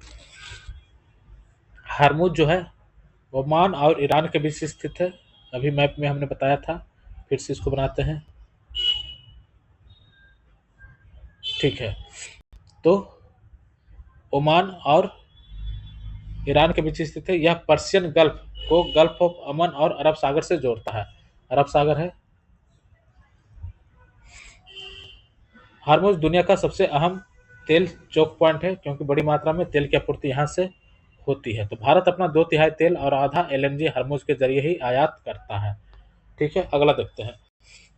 S1: हारमुज जो है ओमान और ईरान के बीच स्थित है। अभी मैप में हमने बताया था, फिर से इसको बनाते हैं। ठीक है, तो ओमान और ईरान के बीच स्थित है। यह पर्शियन गल्फ को गल्फ ऑफ अमन और अरब सागर से जोड़ता है। अरब सागर है। हार्मुज दुनिया का सबसे अहम तेल चोक पॉइंट है, क्योंकि बड़ी मात्रा में तेल की आपूर्ति यहाँ से होती है। तो भारत अपना 2/3 तेल और आधा एलएनजी हार्मुज के जरिए ही आयात करता है। ठीक है, अगला देखते हैं।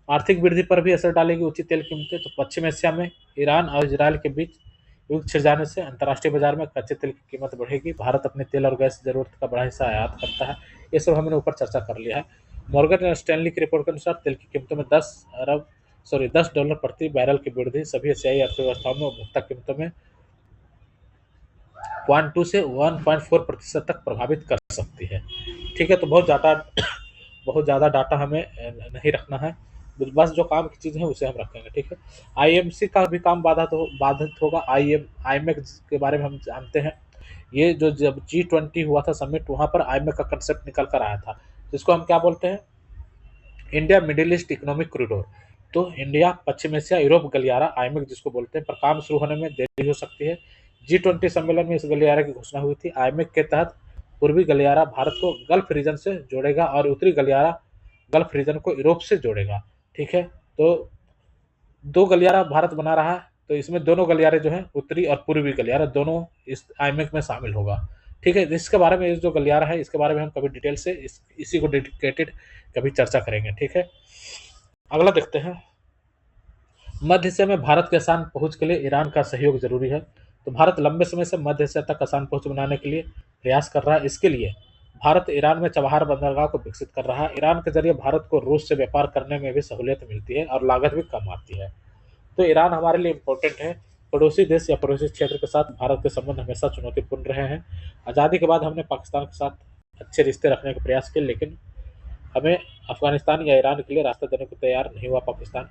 S1: आर्थिक वृद्धि पर भी असर डालेगी ऊंची तेल कीमतें। तो पश्चिम एशिया में ईरान और इजरायल के बीच युद्ध छिड़ जाने से अंतर्राष्ट्रीय बाजार में कच्चे तेल की कीमत बढ़ेगी। भारत अपने तेल और गैस की जरूरत का बड़ा हिस्सा आयात करता है। ये सब हमने ऊपर चर्चा कर लिया है। मॉर्गन स्टैनली की रिपोर्ट के अनुसार तेल की कीमतों में $10 प्रति बैरल की वृद्धि सभी एशियाई अर्थव्यवस्थाओं में उपभोक्ता कीमतों में 0.2 से 1.4% तक प्रभावित कर सकती है। ठीक है, तो बहुत ज़्यादा डाटा हमें नहीं रखना है। बस जो काम की चीज़ है उसे हम रखेंगे। ठीक है, आईएमसी का भी काम बाधित होगा। आईएमएक के बारे में हम जानते हैं। ये जो जब G20 हुआ था समिट, वहाँ पर आईएमएक का कंसेप्ट निकल कर आया था, जिसको हम क्या बोलते हैं, India middle east economic corridor. तो इंडिया, पश्चिम एशिया, यूरोप गलियारा आईएमएक जिसको बोलते हैं, पर काम शुरू होने में देरी हो सकती है। G20 सम्मेलन में इस गलियारा की घोषणा हुई थी। आईएमएक के तहत पूर्वी गलियारा भारत को गल्फ रीजन से जोड़ेगा और उत्तरी गलियारा गल्फ रीजन को यूरोप से जोड़ेगा। ठीक है, तो 2 गलियारा भारत बना रहा है, तो इसमें दोनों गलियारे जो हैं, उत्तरी और पूर्वी गलियारा, दोनों इस आईएमएक में शामिल होगा। ठीक है, इसके बारे में, इस जो गलियारा है इसके बारे में हम कभी डिटेल से इसी को डेडिकेटेड कभी चर्चा करेंगे। ठीक है, अगला देखते हैं। मध्य एशिया में भारत के आसान पहुंच के लिए ईरान का सहयोग जरूरी है। तो भारत लंबे समय से मध्य एशिया तक आसान पहुंच बनाने के लिए प्रयास कर रहा है। इसके लिए भारत ईरान में चबहार बंदरगाह को विकसित कर रहा है। ईरान के जरिए भारत को रूस से व्यापार करने में भी सहूलियत मिलती है और लागत भी कम आती है। तो ईरान हमारे लिए इम्पोर्टेंट है। पड़ोसी देश या पड़ोसी क्षेत्र के साथ भारत के संबंध हमेशा चुनौतीपूर्ण रहे हैं। आज़ादी के बाद हमने पाकिस्तान के साथ अच्छे रिश्ते रखने का प्रयास किए, लेकिन हमें अफगानिस्तान या ईरान के लिए रास्ता देने को तैयार नहीं हुआ पाकिस्तान।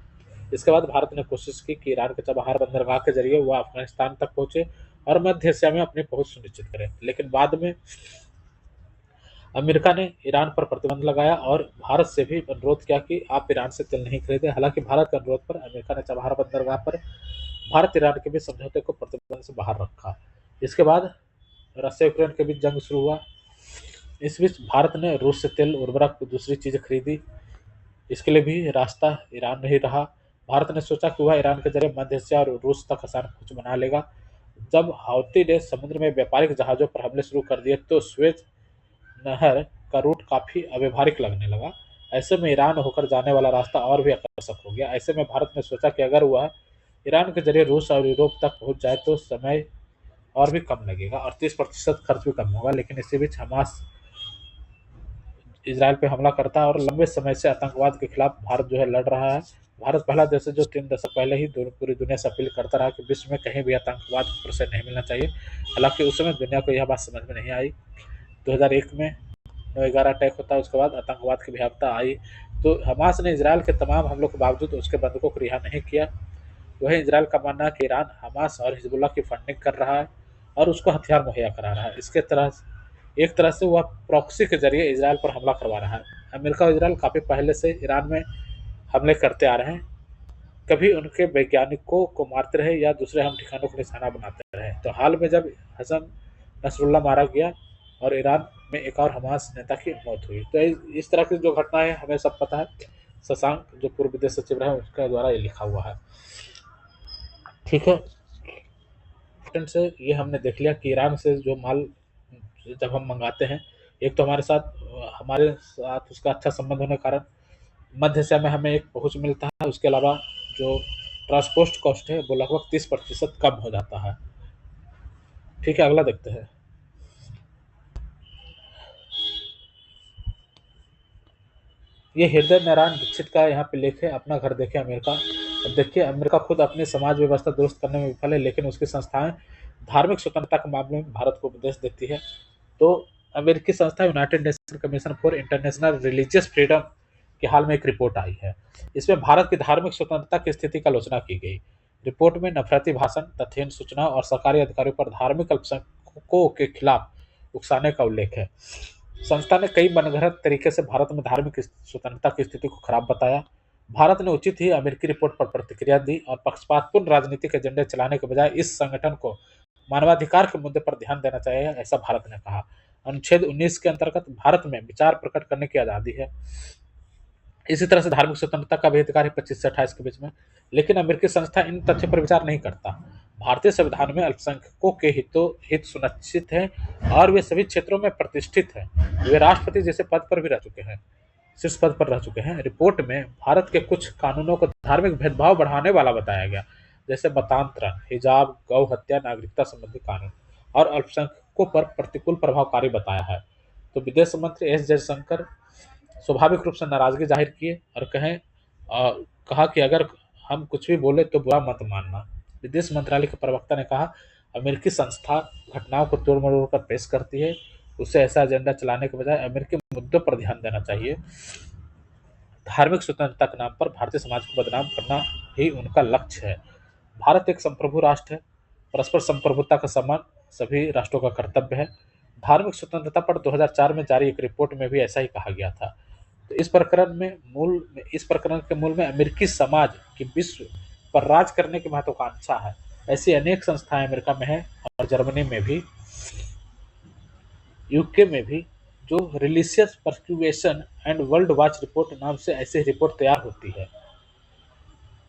S1: इसके बाद भारत ने कोशिश की कि ईरान के चबहार बंदरगाह के जरिए वह अफगानिस्तान तक पहुंचे और मध्य एशिया में अपनी पहुंच सुनिश्चित करे। लेकिन बाद में अमेरिका ने ईरान पर प्रतिबंध लगाया और भारत से भी अनुरोध किया कि आप ईरान से तेल नहीं खरीदें। हालांकि भारत के अनुरोध पर अमेरिका ने चबहार बंदरगाह पर भारत ईरान के बीच समझौते को प्रतिबंध से बाहर रखा। इसके बाद रशिया यूक्रेन के बीच जंग शुरू हुआ। इस बीच भारत ने रूस से तेल, उर्वरक, दूसरी चीजें खरीदी। इसके लिए भी रास्ता ईरान नहीं रहा। भारत ने सोचा कि वह ईरान के जरिए मध्य एशिया और रूस तक आसान पहुंच बना लेगा। जब हाउती ने समुद्र में व्यापारिक जहाजों पर हमले शुरू कर दिए तो स्वेज नहर का रूट काफी अव्यवहारिक लगने लगा। ऐसे में ईरान होकर जाने वाला रास्ता और भी आकर्षक हो गया। ऐसे में भारत ने सोचा कि अगर वह ईरान के जरिए रूस और यूरोप तक पहुंच जाए तो समय और भी कम लगेगा और 30% खर्च भी कम होगा। लेकिन इसी बीच हमास इसराइल पे हमला करता है और लंबे समय से आतंकवाद के खिलाफ भारत जो है लड़ रहा है। भारत पहला देश है जो 3 दशक पहले ही पूरी दुनिया से अपील करता रहा कि विश्व में कहीं भी आतंकवाद को प्रोत्साहन नहीं मिलना चाहिए। हालांकि उस समय दुनिया को यह बात समझ में नहीं आई। 2001 में 9/11 अटैक होता है, उसके बाद आतंकवाद की भयावता आई। तो हमास ने इसराइल के तमाम हमलों के बावजूद उसके बंधकों को रिहा नहीं किया। वही इसराइल का मानना है कि ईरान हमास और हिजबुल्ला की फंडिंग कर रहा है और उसको हथियार मुहैया करा रहा है। एक तरह से वह प्रॉक्सी के जरिए इसराइल पर हमला करवा रहा है। अमेरिका और इसराइल काफ़ी पहले से ईरान में हमले करते आ रहे हैं। कभी उनके वैज्ञानिकों को मारते रहे या दूसरे हम ठिकानों को निशाना बनाते रहे। तो हाल में जब हसन नसरुल्ला मारा गया और ईरान में एक और हमास नेता की मौत हुई, तो इस तरह की जो घटनाएं हमें सब पता है। शशांक जो पूर्व विदेश सचिव रहे उसके द्वारा ये लिखा हुआ है। ठीक है, से ये हमने देख लिया कि ईरान से जो माल जब हम मंगाते हैं, एक तो हमारे साथ उसका अच्छा संबंध होने के कारण मध्य एशिया में हमें एक पहुंच मिलता है। उसके अलावा जो ट्रांसपोर्ट कॉस्ट है वो लगभग 30% कम हो जाता है। ठीक है, अगला देखते हैं। ये हृदय नारायण दीक्षित का यहाँ पे लेख है, अपना घर देखे अमेरिका। अब देखिए, अमेरिका खुद अपनी समाज व्यवस्था दुरुस्त करने में विफल है, लेकिन उसकी संस्थाएं धार्मिक स्वतंत्रता के मामले में भारत को उपदेश देती है। तो अमेरिकी संस्था United nation commission for international religious freedom की हाल में एक रिपोर्ट आई है। इसमें भारत की धार्मिक स्वतंत्रता की स्थिति का आलोचना की गई। रिपोर्ट में नफरती भाषण, तथ्यहीन सूचना और सरकारी अधिकारियों पर धार्मिक अल्पसंख्यकों के खिलाफ उकसाने का उल्लेख है। संस्था ने कई मनगढ़ंत तरीके से भारत में धार्मिक स्वतंत्रता की स्थिति को खराब बताया। भारत ने उचित ही अमेरिकी रिपोर्ट पर प्रतिक्रिया दी और पक्षपातपूर्ण राजनीतिक एजेंडे चलाने के बजाय इस संगठन को मानवाधिकार के मुद्दे पर ध्यान देना चाहिए, ऐसा भारत ने कहा। अनुच्छेद 19 के अंतर्गत भारत में विचार प्रकट करने की आज़ादी है। इसी तरह से धार्मिक स्वतंत्रता का भी अधिकार है 25 से 28 के बीच में। लेकिन अमेरिकी संस्था इन तथ्यों पर विचार नहीं करता। भारतीय संविधान में अल्पसंख्यकों के हित सुनिश्चित है और वे सभी क्षेत्रों में प्रतिष्ठित हैं। वे राष्ट्रपति जैसे पद पर भी रह चुके हैं, शीर्ष पद पर रह चुके हैं। रिपोर्ट में भारत के कुछ कानूनों को धार्मिक भेदभाव बढ़ाने वाला बताया गया, जैसे मतांतरण, हिजाब, गौ हत्या, नागरिकता संबंधी कानून, और अल्पसंख्यकों पर प्रतिकूल प्रभावकारी बताया है। तो विदेश मंत्री एस जयशंकर स्वाभाविक रूप से नाराजगी जाहिर किए और कहा कि अगर हम कुछ भी बोले तो बुरा मत मानना। विदेश मंत्रालय के प्रवक्ता ने कहा, अमेरिकी संस्था घटनाओं को तोड़ मरोड़ कर पेश करती है। उसे ऐसा एजेंडा चलाने के बजाय अमेरिकी मुद्दों पर ध्यान देना चाहिए। धार्मिक स्वतंत्रता के नाम पर भारतीय समाज को बदनाम करना ही उनका लक्ष्य है। भारत एक संप्रभु राष्ट्र है। परस्पर संप्रभुता का सम्मान सभी राष्ट्रों का कर्तव्य है। धार्मिक स्वतंत्रता पर 2004 में जारी एक रिपोर्ट में भी ऐसा ही कहा गया था। तो इस प्रकरण के मूल में अमेरिकी समाज की विश्व पर राज करने की महत्वाकांक्षा है। ऐसी अनेक संस्थाएं अमेरिका में हैं और जर्मनी में भी, यूके में भी, जो religious persecution and world watch report नाम से ऐसी रिपोर्ट तैयार होती है।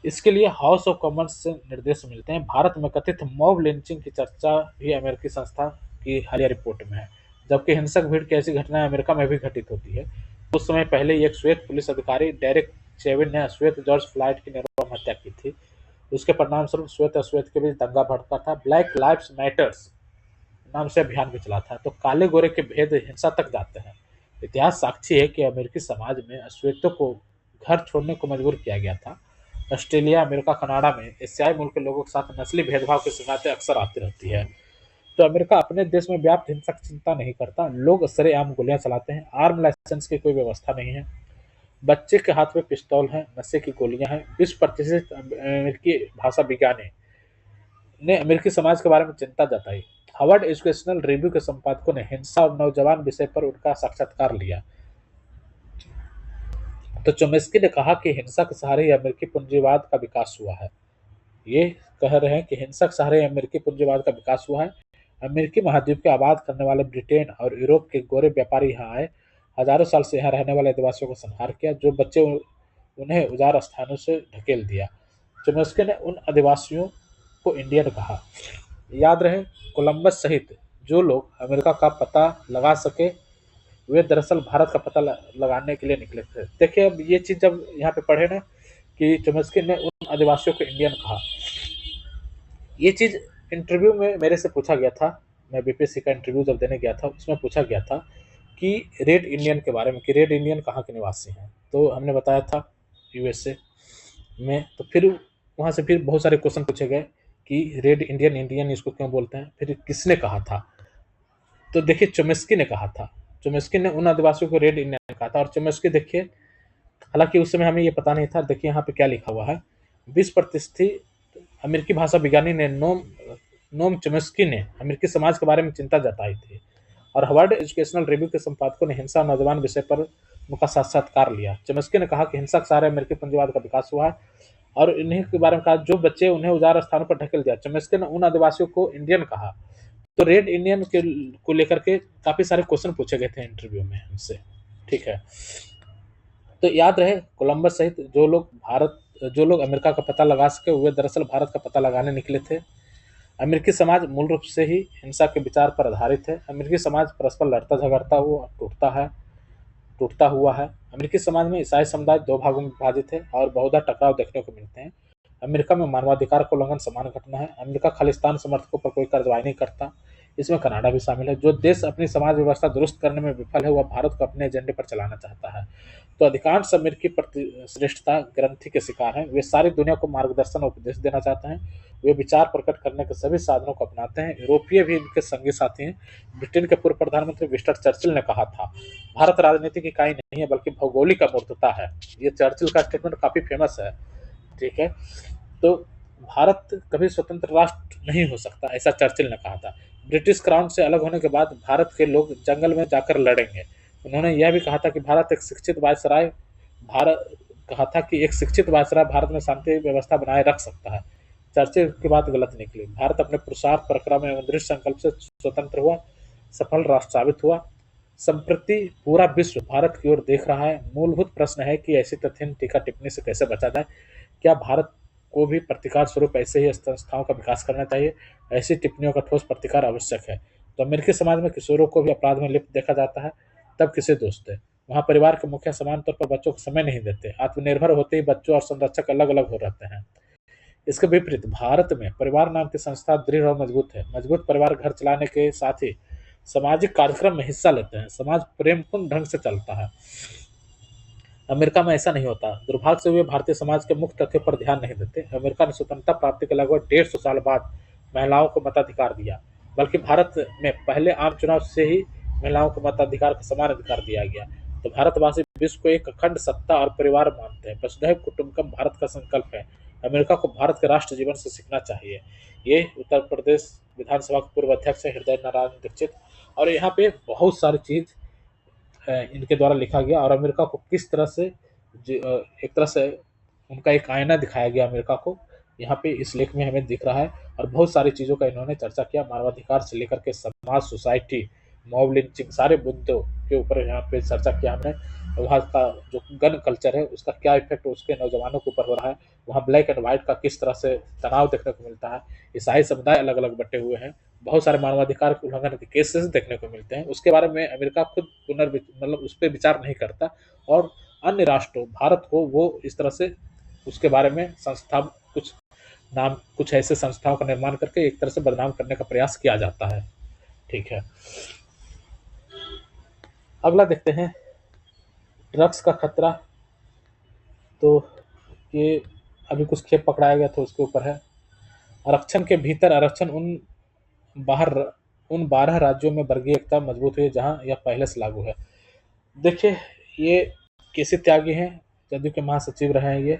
S1: इसके लिए हाउस ऑफ कॉमन्स से निर्देश मिलते हैं। भारत में कथित मॉब लिंचिंग की चर्चा भी अमेरिकी संस्था की हालिया रिपोर्ट में है। जबकि हिंसक भीड़ की ऐसी घटनाएं अमेरिका में भी घटित होती है। कुछ समय पहले एक श्वेत पुलिस अधिकारी डेरेक चेविन ने श्वेत जॉर्ज फ्लॉयड की निर्मम हत्या की थी। उसके परिणाम स्वरूप श्वेत अश्वेत के बीच दंगा भड़का था। ब्लैक लाइव्स मैटर्स नाम से अभियान भी चला था। तो काले गोरे के भेद हिंसा तक जाते हैं। इतिहास साक्षी है कि अमेरिकी समाज में अश्वेतों को घर छोड़ने को मजबूर किया गया था। ऑस्ट्रेलिया, अमेरिका, कनाडा में एशियाई मूल के लोगों के साथ नस्ली भेदभाव की शिकायतें अक्सर आती रहती है। तो अमेरिका अपने देश में व्याप्त हिंसा की चिंता नहीं करता। लोग सरेआम गोलियां चलाते हैं। आर्म लाइसेंस की कोई व्यवस्था नहीं है। बच्चे के हाथ में पिस्तौल है, नशे की गोलियां हैं। 20% अमेरिकी भाषा विज्ञानी ने अमेरिकी समाज के बारे में चिंता जताई। हार्वर्ड एजुकेशनल रिव्यू के संपादकों ने हिंसा और नौजवान विषय पर उनका साक्षात्कार लिया। तो चोम्स्की ने कहा कि हिंसा के सहारे ही अमेरिकी पूंजीवाद का विकास हुआ है। ये कह रहे हैं कि हिंसा के सहारे अमेरिकी पूंजीवाद का विकास हुआ है। अमेरिकी महाद्वीप के आबाद करने वाले ब्रिटेन और यूरोप के गोरे व्यापारी यहाँ आए। हजारों साल से यहाँ रहने वाले आदिवासियों को संहार किया। जो बच्चे उन्हें उजाड़ स्थानों से ढकेल दिया। चोम्स्की ने उन आदिवासियों को इंडियन कहा। याद रहे, कोलंबस सहित जो लोग अमेरिका का पता लगा सके वे दरअसल भारत का पता लगाने के लिए निकले थे। देखिए, अब ये चीज जब यहाँ पे पढ़े ना कि चोम्स्की ने उन आदिवासियों को इंडियन कहा, ये चीज इंटरव्यू में मेरे से पूछा गया था। मैं बीपीएससी का इंटरव्यू जब देने गया था उसमें पूछा गया था कि रेड इंडियन के बारे में, कि रेड इंडियन कहाँ के निवासी हैं। तो हमने बताया था यूएसए में। तो फिर वहाँ से फिर बहुत सारे क्वेश्चन पूछे गए कि रेड इंडियन, इंडियन इसको क्यों बोलते हैं, फिर किसने कहा था। तो देखिए, चोम्स्की ने कहा था। चोम्स्की ने उन आदिवासियों को रेड इंडियन कहा था। और चोम्स्की देखिए, हालांकि उस समय हमें ये पता नहीं था। देखिए यहाँ पे क्या लिखा हुआ है। 20% अमेरिकी भाषा विज्ञानी ने नोम चोम्स्की ने अमेरिकी समाज के बारे में चिंता जताई थी। और हार्वर्ड एजुकेशनल रिव्यू के संपादकों ने हिंसा और नौजवान विषय पर उनका साक्षात्कार लिया। चोम्स्की ने कहा कि हिंसा के सहारे अमेरिकी पूंजीवाद का विकास हुआ है और इन्हीं के बारे में कहा जो बच्चे उन्हें उजाड़ स्थानों पर ढकेल दिया। चोम्स्की ने उन आदिवासियों को इंडियन कहा। तो रेड इंडियन के को लेकर के काफी सारे क्वेश्चन पूछे गए थे इंटरव्यू में हमसे। ठीक है, तो याद रहे, कोलंबस सहित जो लोग अमेरिका का पता लगा सके वे दरअसल भारत का पता लगाने निकले थे। अमेरिकी समाज मूल रूप से ही हिंसा के विचार पर आधारित है। अमेरिकी समाज परस्पर लड़ता झगड़ता हुआ टूटता हुआ है। अमेरिकी समाज में ईसाई समुदाय 2 भागों में विभाजित है और बहुधा टकराव देखने को मिलते हैं। अमेरिका में मानवाधिकार का उल्लंघन समान घटना है। अमेरिका खालिस्तान समर्थकों पर कोई कार्रवाई नहीं करता। इसमें कनाडा भी शामिल है। जो देश अपनी समाज व्यवस्था दुरुस्त करने में विफल है वह भारत को अपने एजेंडे पर चलाना चाहता है। तो अधिकांश अमेरिकी श्रेष्ठता ग्रंथि के शिकार हैं। वे सारी दुनिया को मार्गदर्शन और उपदेश देना चाहते हैं। वे विचार प्रकट करने के सभी साधनों को अपनाते हैं। यूरोपीय भी इनके संगी साथी हैं। ब्रिटेन के पूर्व प्रधानमंत्री विंस्टन चर्चिल ने कहा था, भारत राजनीति की इकाई नहीं है बल्कि भौगोलिक अमूर्तता है। ये चर्चिल का स्टेटमेंट काफी फेमस है। ठीक है, तो भारत कभी स्वतंत्र राष्ट्र नहीं हो सकता, ऐसा चर्चिल ने कहा था। ब्रिटिश क्राउन से अलग होने के बाद भारत के लोग जंगल में जाकर लड़ेंगे। उन्होंने यह भी कहा था कि एक शिक्षित वायसराय भारत में शांति व्यवस्था बनाए रख सकता है। चर्चे की बात गलत निकली। भारत अपने पुरुषार्थ, पराक्रम एवं दृढ़ संकल्प से स्वतंत्र हुआ, सफल राष्ट्र साबित हुआ। संप्रति पूरा विश्व भारत की ओर देख रहा है। मूलभूत प्रश्न है कि ऐसी तथ्यहीन टीका टिप्पणी से कैसे बचा जाए। क्या भारत को भी प्रतिकार स्वरूप ऐसे ही संस्थाओं का विकास करना चाहिए? ऐसी टिप्पणियों का ठोस प्रतिकार आवश्यक है। तो अमेरिकी समाज में किशोरों को भी अपराध में लिप्त देखा जाता है, तब किसे दोष दें? वहाँ परिवार के मुखिया समान तौर पर बच्चों को समय नहीं देते। आत्मनिर्भर होते ही बच्चों और संरक्षक अलग अलग हो रहते हैं। इसके विपरीत भारत में परिवार नाम की संस्था दृढ़ और मजबूत है। मजबूत परिवार घर चलाने के साथ ही सामाजिक कार्यक्रम में हिस्सा लेते हैं। समाज प्रेमपूर्ण ढंग से चलता है। अमेरिका में ऐसा नहीं होता। दुर्भाग्य से वे भारतीय समाज के मुख्य तथ्यों पर ध्यान नहीं देते। अमेरिका ने स्वतंत्रता प्राप्ति के लगभग 150 साल बाद महिलाओं को मताधिकार दिया, बल्कि भारत में पहले आम चुनाव से ही महिलाओं को मताधिकार का समान अधिकार दिया गया। तो भारतवासी विश्व को एक अखंड सत्ता और परिवार मानते हैं। वसुधैव कुटुंबकम भारत का संकल्प है। अमेरिका को भारत के राष्ट्र जीवन से सीखना चाहिए। ये उत्तर प्रदेश विधानसभा के पूर्व अध्यक्ष है हृदय नारायण दीक्षित, और यहाँ पे बहुत सारी चीज इनके द्वारा लिखा गया और अमेरिका को किस तरह से एक तरह से उनका एक आईना दिखाया गया अमेरिका को, यहाँ पे इस लेख में हमें दिख रहा है। और बहुत सारी चीज़ों का इन्होंने चर्चा किया, मानवाधिकार से लेकर के समाज, सोसाइटी, मॉब लिंचिंग, सारे मुद्दों के ऊपर यहाँ पे चर्चा किया हमने। वहाँ का जो गन कल्चर है उसका क्या इफेक्ट उसके नौजवानों के ऊपर हो रहा है, वहाँ ब्लैक एंड व्हाइट का किस तरह से तनाव देखने को मिलता है, ईसाई समुदाय अलग अलग बटे हुए हैं, बहुत सारे मानवाधिकार के उल्लंघन के केसेस देखने को मिलते हैं। उसके बारे में अमेरिका खुद मतलब उस पर विचार नहीं करता, और अन्य राष्ट्रों, भारत को वो इस तरह से उसके बारे में संस्था कुछ ऐसे संस्थाओं का निर्माण करके एक तरह से बदनाम करने का प्रयास किया जाता है। ठीक है, अगला देखते हैं ड्रग्स का खतरा। तो ये अभी कुछ खेप पकड़ाया गया था उसके ऊपर है। आरक्षण के भीतर आरक्षण बाहर उन 12 राज्यों में वर्गीय एकता मजबूत हुई जहां यह पहले से लागू है। देखिए, ये केसी त्यागी हैं, जदयू के महासचिव रहे हैं ये।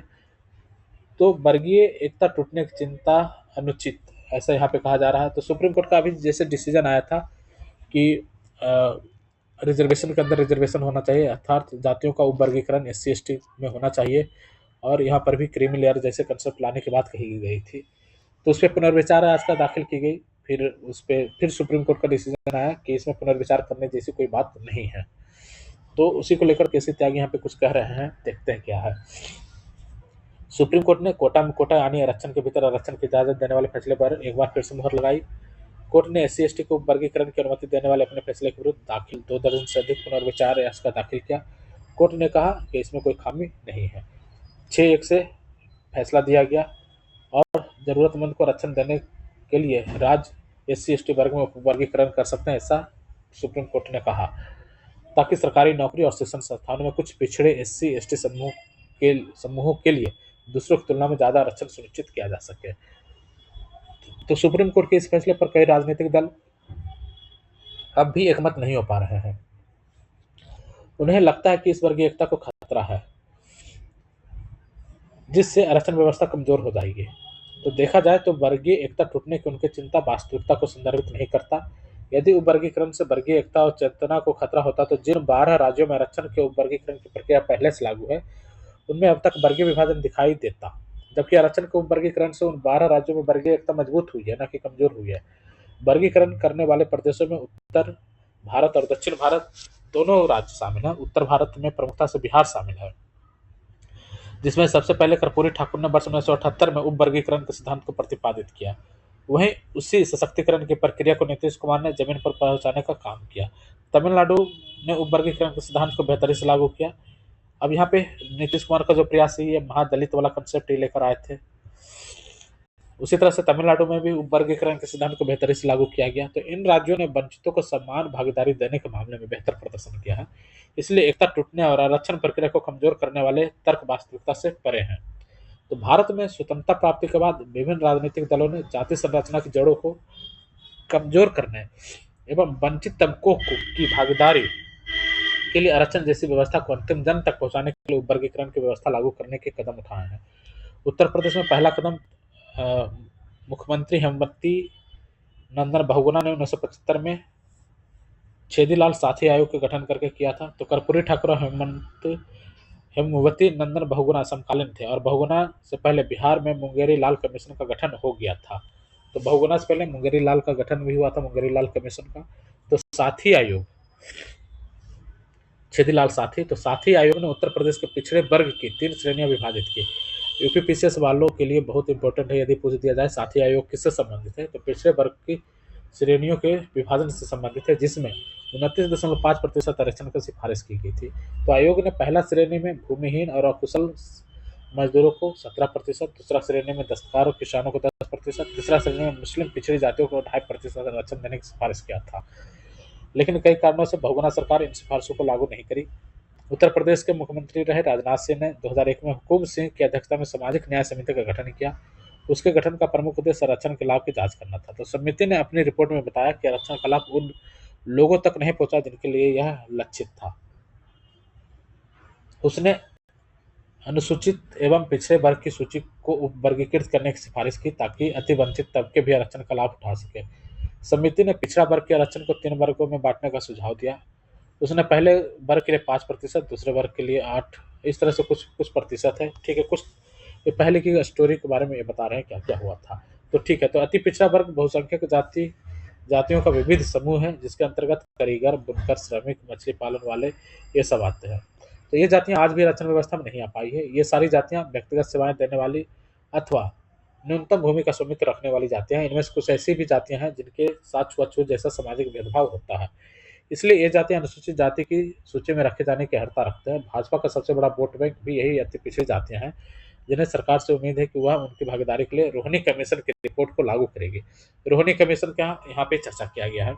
S1: तो वर्गीय एकता टूटने की चिंता अनुचित, ऐसा यहाँ पे कहा जा रहा है। तो सुप्रीम कोर्ट का अभी जैसे डिसीजन आया था कि रिजर्वेशन के अंदर रिजर्वेशन होना चाहिए, अर्थात जातियों का उपवर्गीकरण SC ST में होना चाहिए, और यहाँ पर भी क्रीमी लेयर जैसे कंसेप्ट लाने की बात कही गई थी। तो उस पर पुनर्विचार आज का दाखिल की गई। फिर उस पर फिर सुप्रीम कोर्ट का डिसीजन आया कि इसमें पुनर्विचार करने जैसी कोई बात नहीं है। तो उसी को लेकर केसी त्यागी यहाँ पे कुछ कह रहे हैं, देखते हैं क्या है। सुप्रीम कोर्ट ने कोटा यानी आरक्षण के भीतर आरक्षण की इजाजत देने वाले फैसले पर एक बार फिर से मुहर लगाई। कोर्ट ने SC ST को वर्गीकरण की अनुमति देने वाले अपने फैसले के विरुद्ध दाखिल 2 दर्जन से अधिक पुनर्विचार याचिका दाखिल किया। कोर्ट ने कहा कि इसमें कोई खामी नहीं है। 6-1 से फैसला दिया गया, और जरूरतमंद को आरक्षण देने के लिए राज्य SC ST वर्ग में वर्गीकरण कर सकते हैं, ऐसा सुप्रीम कोर्ट ने कहा, ताकि सरकारी नौकरी और शिक्षण संस्थानों में कुछ पिछड़े SC ST समूहों के लिए दूसरों की तुलना में ज्यादा आरक्षण सुनिश्चित किया जा सके। तो सुप्रीम कोर्ट के इस फैसले पर कई राजनीतिक दल अब भी एकमत नहीं हो पा रहे हैं। उन्हें लगता है कि इस वर्गीय एकता को खतरा है, जिससे आरक्षण व्यवस्था कमजोर हो जाएगी। तो देखा जाए तो वर्गीय एकता टूटने की उनकी चिंता वास्तविकता को संदर्भित नहीं करता। यदि उपवर्गीकरण से वर्गीय एकता और चेतना को खतरा होता तो जिन 12 राज्यों में आरक्षण के उपवर्गीकरण की प्रक्रिया पहले से लागू है उनमें अब तक वर्गीय विभाजन दिखाई देता, जबकि आरक्षण के उपवर्गीकरण से उन 12 राज्यों में वर्गीय एकता मजबूत हुई है, न कि कमजोर हुई है। वर्गीकरण करने वाले प्रदेशों में उत्तर भारत और दक्षिण भारत दोनों राज्य शामिल हैं। उत्तर भारत में प्रमुखता से बिहार शामिल है, जिसमें सबसे पहले कर्पूरी ठाकुर ने वर्ष 1978 में उपवर्गीकरण के सिद्धांत को प्रतिपादित किया। वहीं उसी सशक्तिकरण की प्रक्रिया को नीतीश कुमार ने जमीन पर पहुंचाने का काम किया। तमिलनाडु ने उपवर्गीकरण के सिद्धांत को बेहतरी से लागू किया। अब यहाँ पे नीतीश कुमार का जो प्रयास है, ये महादलित वाला कंसेप्ट लेकर आए थे। उसी तरह से तमिलनाडु में भी उपवर्गीकरण के सिद्धांत को बेहतरी से लागू किया गया। तो इन राज्यों ने वंचितों को समान भागीदारी देने के मामले में बेहतर प्रदर्शन किया है। इसलिए एकता टूटने और आरक्षण प्रक्रिया को कमजोर करने वाले तर्क वास्तविकता से परे हैं। तो भारत में स्वतंत्रता प्राप्ति के बाद विभिन्न राजनीतिक दलों ने जाति संरचना की जड़ों को कमजोर करने एवं वंचित तबकों की भागीदारी के लिए आरक्षण जैसी व्यवस्था को अंतिम जन तक पहुंचाने के लिए उपवर्गीकरण की व्यवस्था लागू करने के कदम उठाए हैं। उत्तर प्रदेश में पहला कदम मुख्यमंत्री हेमवती नंदन बहुगुणा ने 1975 में छेदीलाल साथी आयोग के गठन करके किया था। तो कर्पूरी ठाकुर और हेमंत हेमवती नंदन बहुगुणा समकालीन थे, और बहुगुणा से पहले बिहार में मुंगेरी लाल कमीशन का गठन हो गया था। तो बहुगुणा से पहले मुंगेरी लाल का गठन भी हुआ था, मुंगेरी लाल कमीशन का। तो साथी आयोग, छेदीलाल साथी, तो साथी आयोग ने उत्तर प्रदेश के पिछड़े वर्ग की 3 श्रेणियां विभाजित की। यूपीपीसीएस वालों के लिए बहुत इंपॉर्टेंट है, यदि पूछ दिया जाए साथी आयोग किससे संबंधित है, तो पिछड़े वर्ग की श्रेणियों के विभाजन से संबंधित है, जिसमें 29.5% आरक्षण की सिफारिश की गई थी। तो आयोग ने पहला श्रेणी में भूमिहीन और अकुशल मजदूरों को 17%, दूसरा श्रेणी में दस्तकार और किसानों को 10%, तीसरा श्रेणी में मुस्लिम पिछड़ी जातियों को 2.5% आरक्षण देने की सिफारिश किया था। लेकिन कई कारणों से बहुगुणा सरकार इन सिफारिशों को लागू नहीं करी। उत्तर प्रदेश के मुख्यमंत्री रहे राजनाथ सिंह ने 2001 में हुकुम सिंह की अध्यक्षता में सामाजिक न्याय समिति का गठन किया। उसके गठन का प्रमुख उद्देश्य आरक्षण के लाभ की जांच करना था। तो समिति ने अपनी रिपोर्ट में बताया कि आरक्षण का लाभ उन लोगों तक नहीं पहुंचा जिनके लिए यह लक्षित था। उसने अनुसूचित एवं पिछड़े वर्ग की सूची को वर्गीकृत करने की सिफारिश की, ताकि अतिवंचित तबके भी आरक्षण का लाभ उठा सके। समिति ने पिछड़ा वर्ग के आरक्षण को 3 वर्गों में बांटने का सुझाव दिया। उसने पहले वर्ग के लिए 5%, दूसरे वर्ग के लिए 8, इस तरह से कुछ कुछ प्रतिशत है। ठीक है, कुछ ये पहले की स्टोरी के बारे में ये बता रहे हैं क्या क्या हुआ था। तो ठीक है, तो अति पिछड़ा वर्ग बहुसंख्यक जातियों का विविध समूह है, जिसके अंतर्गत कारीगर, बुनकर, श्रमिक, मछली पालन वाले ये सब आते हैं। तो ये जातियां आज भी आरक्षण व्यवस्था में नहीं आ पाई है। ये सारी जातियां व्यक्तिगत सेवाएं देने वाली अथवा न्यूनतम भूमि का स्वामित्व रखने वाली जातियां हैं। इनमें से कुछ ऐसी भी जातियां हैं जिनके साथ छुआछूत जैसा सामाजिक भेदभाव होता है। इसलिए ये जातियां अनुसूचित जाति की सूची में रखे जाने की अर्हता रखते हैं। भाजपा का सबसे बड़ा वोट बैंक भी यही अति पिछड़ी जातियां हैं, जिन्हें सरकार से उम्मीद है कि वह उनकी भागीदारी के लिए रोहिणी कमीशन की रिपोर्ट को लागू करेगी। रोहिणी कमीशन का यहाँ पे चर्चा किया गया है,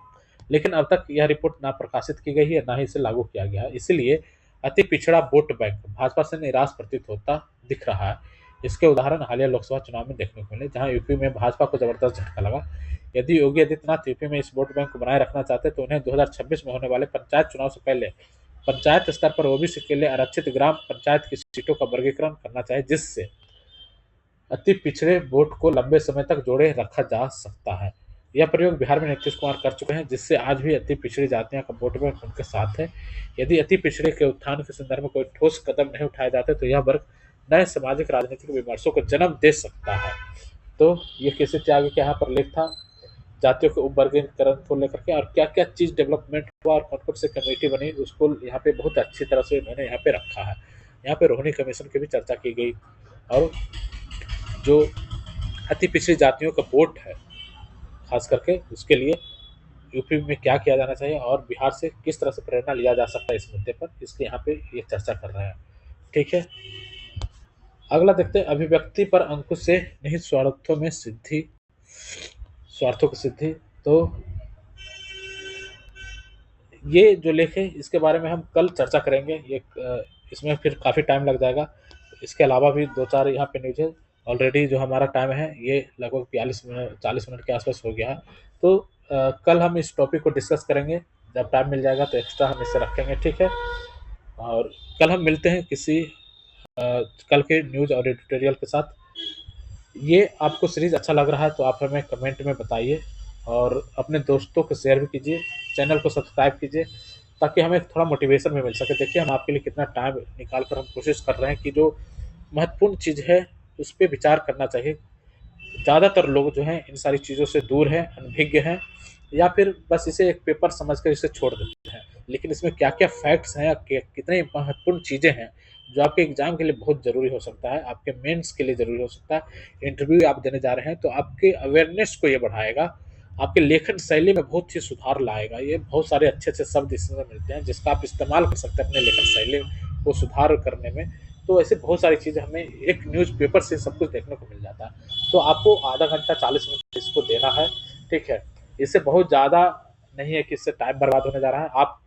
S1: लेकिन अब तक यह रिपोर्ट ना प्रकाशित की गई है, ना ही इसे लागू किया गया है। इसलिए अति पिछड़ा वोट बैंक भाजपा से निराश प्रतीत होता दिख रहा है। इसके उदाहरण हालिया लोकसभा चुनाव में देखने को मिले, जहां यूपी में भाजपा को जबरदस्त झटका लगा। यदि योगी आदित्यनाथ यूपी में इस वोट बैंक को बनाए रखना चाहते तो उन्हें 2026 में होने वाले पंचायत चुनाव से पहले पंचायत स्तर पर ओबीसी के लिए आरक्षित ग्राम पंचायत की सीटों का वर्गीकरण करना चाहिए, जिससे अति पिछड़े वोट को लंबे समय तक जोड़े रखा जा सकता है। यह प्रयोग बिहार में नीतीश कुमार कर चुके हैं, जिससे आज भी अति पिछड़ी जातियों का वोट बैंक उनके साथ है। यदि अति पिछड़े के उत्थान के संदर्भ में कोई ठोस कदम नहीं उठाए जाते तो यह वर्ग नए सामाजिक राजनीतिक विमर्शों को जन्म दे सकता है। तो ये किसी त्यागी के यहाँ पर लेख था जातियों के उप वर्गीकरण को लेकर के, और क्या क्या चीज डेवलपमेंट हुआ और कौन कौन से कमेटी बनी, उसको यहाँ पे बहुत अच्छी तरह से मैंने यहाँ पे रखा है। यहाँ पे रोहिणी कमीशन की भी चर्चा की गई, और जो अति पिछड़ी जातियों का वोट है खास करके उसके लिए यूपी में क्या किया जाना चाहिए और बिहार से किस तरह से प्रेरणा लिया जा सकता है इस मुद्दे पर, इसके यहाँ पे ये चर्चा कर रहे हैं। ठीक है, अगला देखते हैं, अभिव्यक्ति पर अंकुश से नहीं स्वार्थों की सिद्धि। तो ये जो लेख है इसके बारे में हम कल चर्चा करेंगे। इसमें फिर काफ़ी टाइम लग जाएगा। इसके अलावा भी 2-4 यहाँ पे न्यूज है। ऑलरेडी जो हमारा टाइम है ये लगभग 40 मिनट के आसपास हो गया है। तो कल हम इस टॉपिक को डिस्कस करेंगे, जब टाइम मिल जाएगा तो एक्स्ट्रा हम इसे रखेंगे। ठीक है, और कल हम मिलते हैं किसी कल के न्यूज और एडिटोरियल के साथ। ये आपको सीरीज अच्छा लग रहा है तो आप हमें कमेंट में बताइए, और अपने दोस्तों को शेयर भी कीजिए, चैनल को सब्सक्राइब कीजिए, ताकि हमें थोड़ा मोटिवेशन भी मिल सके। देखिए हम आपके लिए कितना टाइम निकाल कर हम कोशिश कर रहे हैं कि जो महत्वपूर्ण चीज़ है उस पर विचार करना चाहिए। ज़्यादातर लोग जो हैं इन सारी चीज़ों से दूर हैं, अनभिज्ञ हैं, या फिर बस इसे एक पेपर समझकर इसे छोड़ देते हैं। लेकिन इसमें क्या क्या फैक्ट्स हैं, कितने महत्वपूर्ण चीज़ें हैं जो आपके एग्जाम के लिए बहुत ज़रूरी हो सकता है, आपके मेंस के लिए ज़रूरी हो सकता है, इंटरव्यू आप देने जा रहे हैं तो आपके अवेयरनेस को ये बढ़ाएगा, आपके लेखन शैली में बहुत ही सुधार लाएगा। ये बहुत सारे अच्छे अच्छे शब्द इसमें मिलते हैं जिसका आप इस्तेमाल कर सकते हैं अपने लेखन शैली को सुधार करने में। तो ऐसे बहुत सारी चीज़ें हमें एक न्यूज़पेपर से सब कुछ देखने को मिल जाता है। तो आपको आधा घंटा 40 मिनट इसको देना है। ठीक है, इससे बहुत ज़्यादा नहीं है कि इससे टाइम बर्बाद होने जा रहा है। आप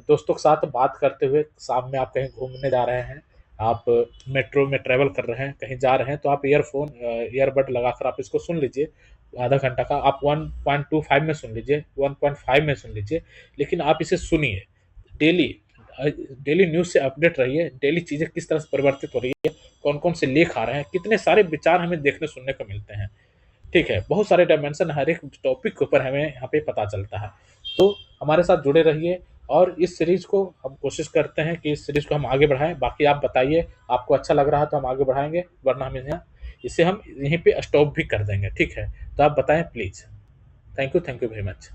S1: दोस्तों के साथ बात करते हुए शाम में आप कहीं घूमने जा रहे हैं, आप मेट्रो में ट्रैवल कर रहे हैं, कहीं जा रहे हैं, तो आप ईयरबड लगाकर आप इसको सुन लीजिए। आधा घंटा का आप 1.25 में सुन लीजिए, 1.5 में सुन लीजिए, लेकिन आप इसे सुनिए डेली। डेली न्यूज़ से अपडेट रहिए, डेली चीज़ें किस तरह से परिवर्तित हो रही है, कौन कौन से लेख आ रहे हैं, कितने सारे विचार हमें देखने सुनने को मिलते हैं। ठीक है, बहुत सारे डायमेंशन हर एक टॉपिक के ऊपर हमें यहाँ पे पता चलता है। तो हमारे साथ जुड़े रहिए, और इस सीरीज़ को हम कोशिश करते हैं कि इस सीरीज़ को हम आगे बढ़ाएँ। बाकी आप बताइए, आपको अच्छा लग रहा है तो हम आगे बढ़ाएँगे, वरना हम यहाँ इसे हम यहीं पे स्टॉप भी कर देंगे, ठीक है? तो आप बताएँ please. Thank you very much.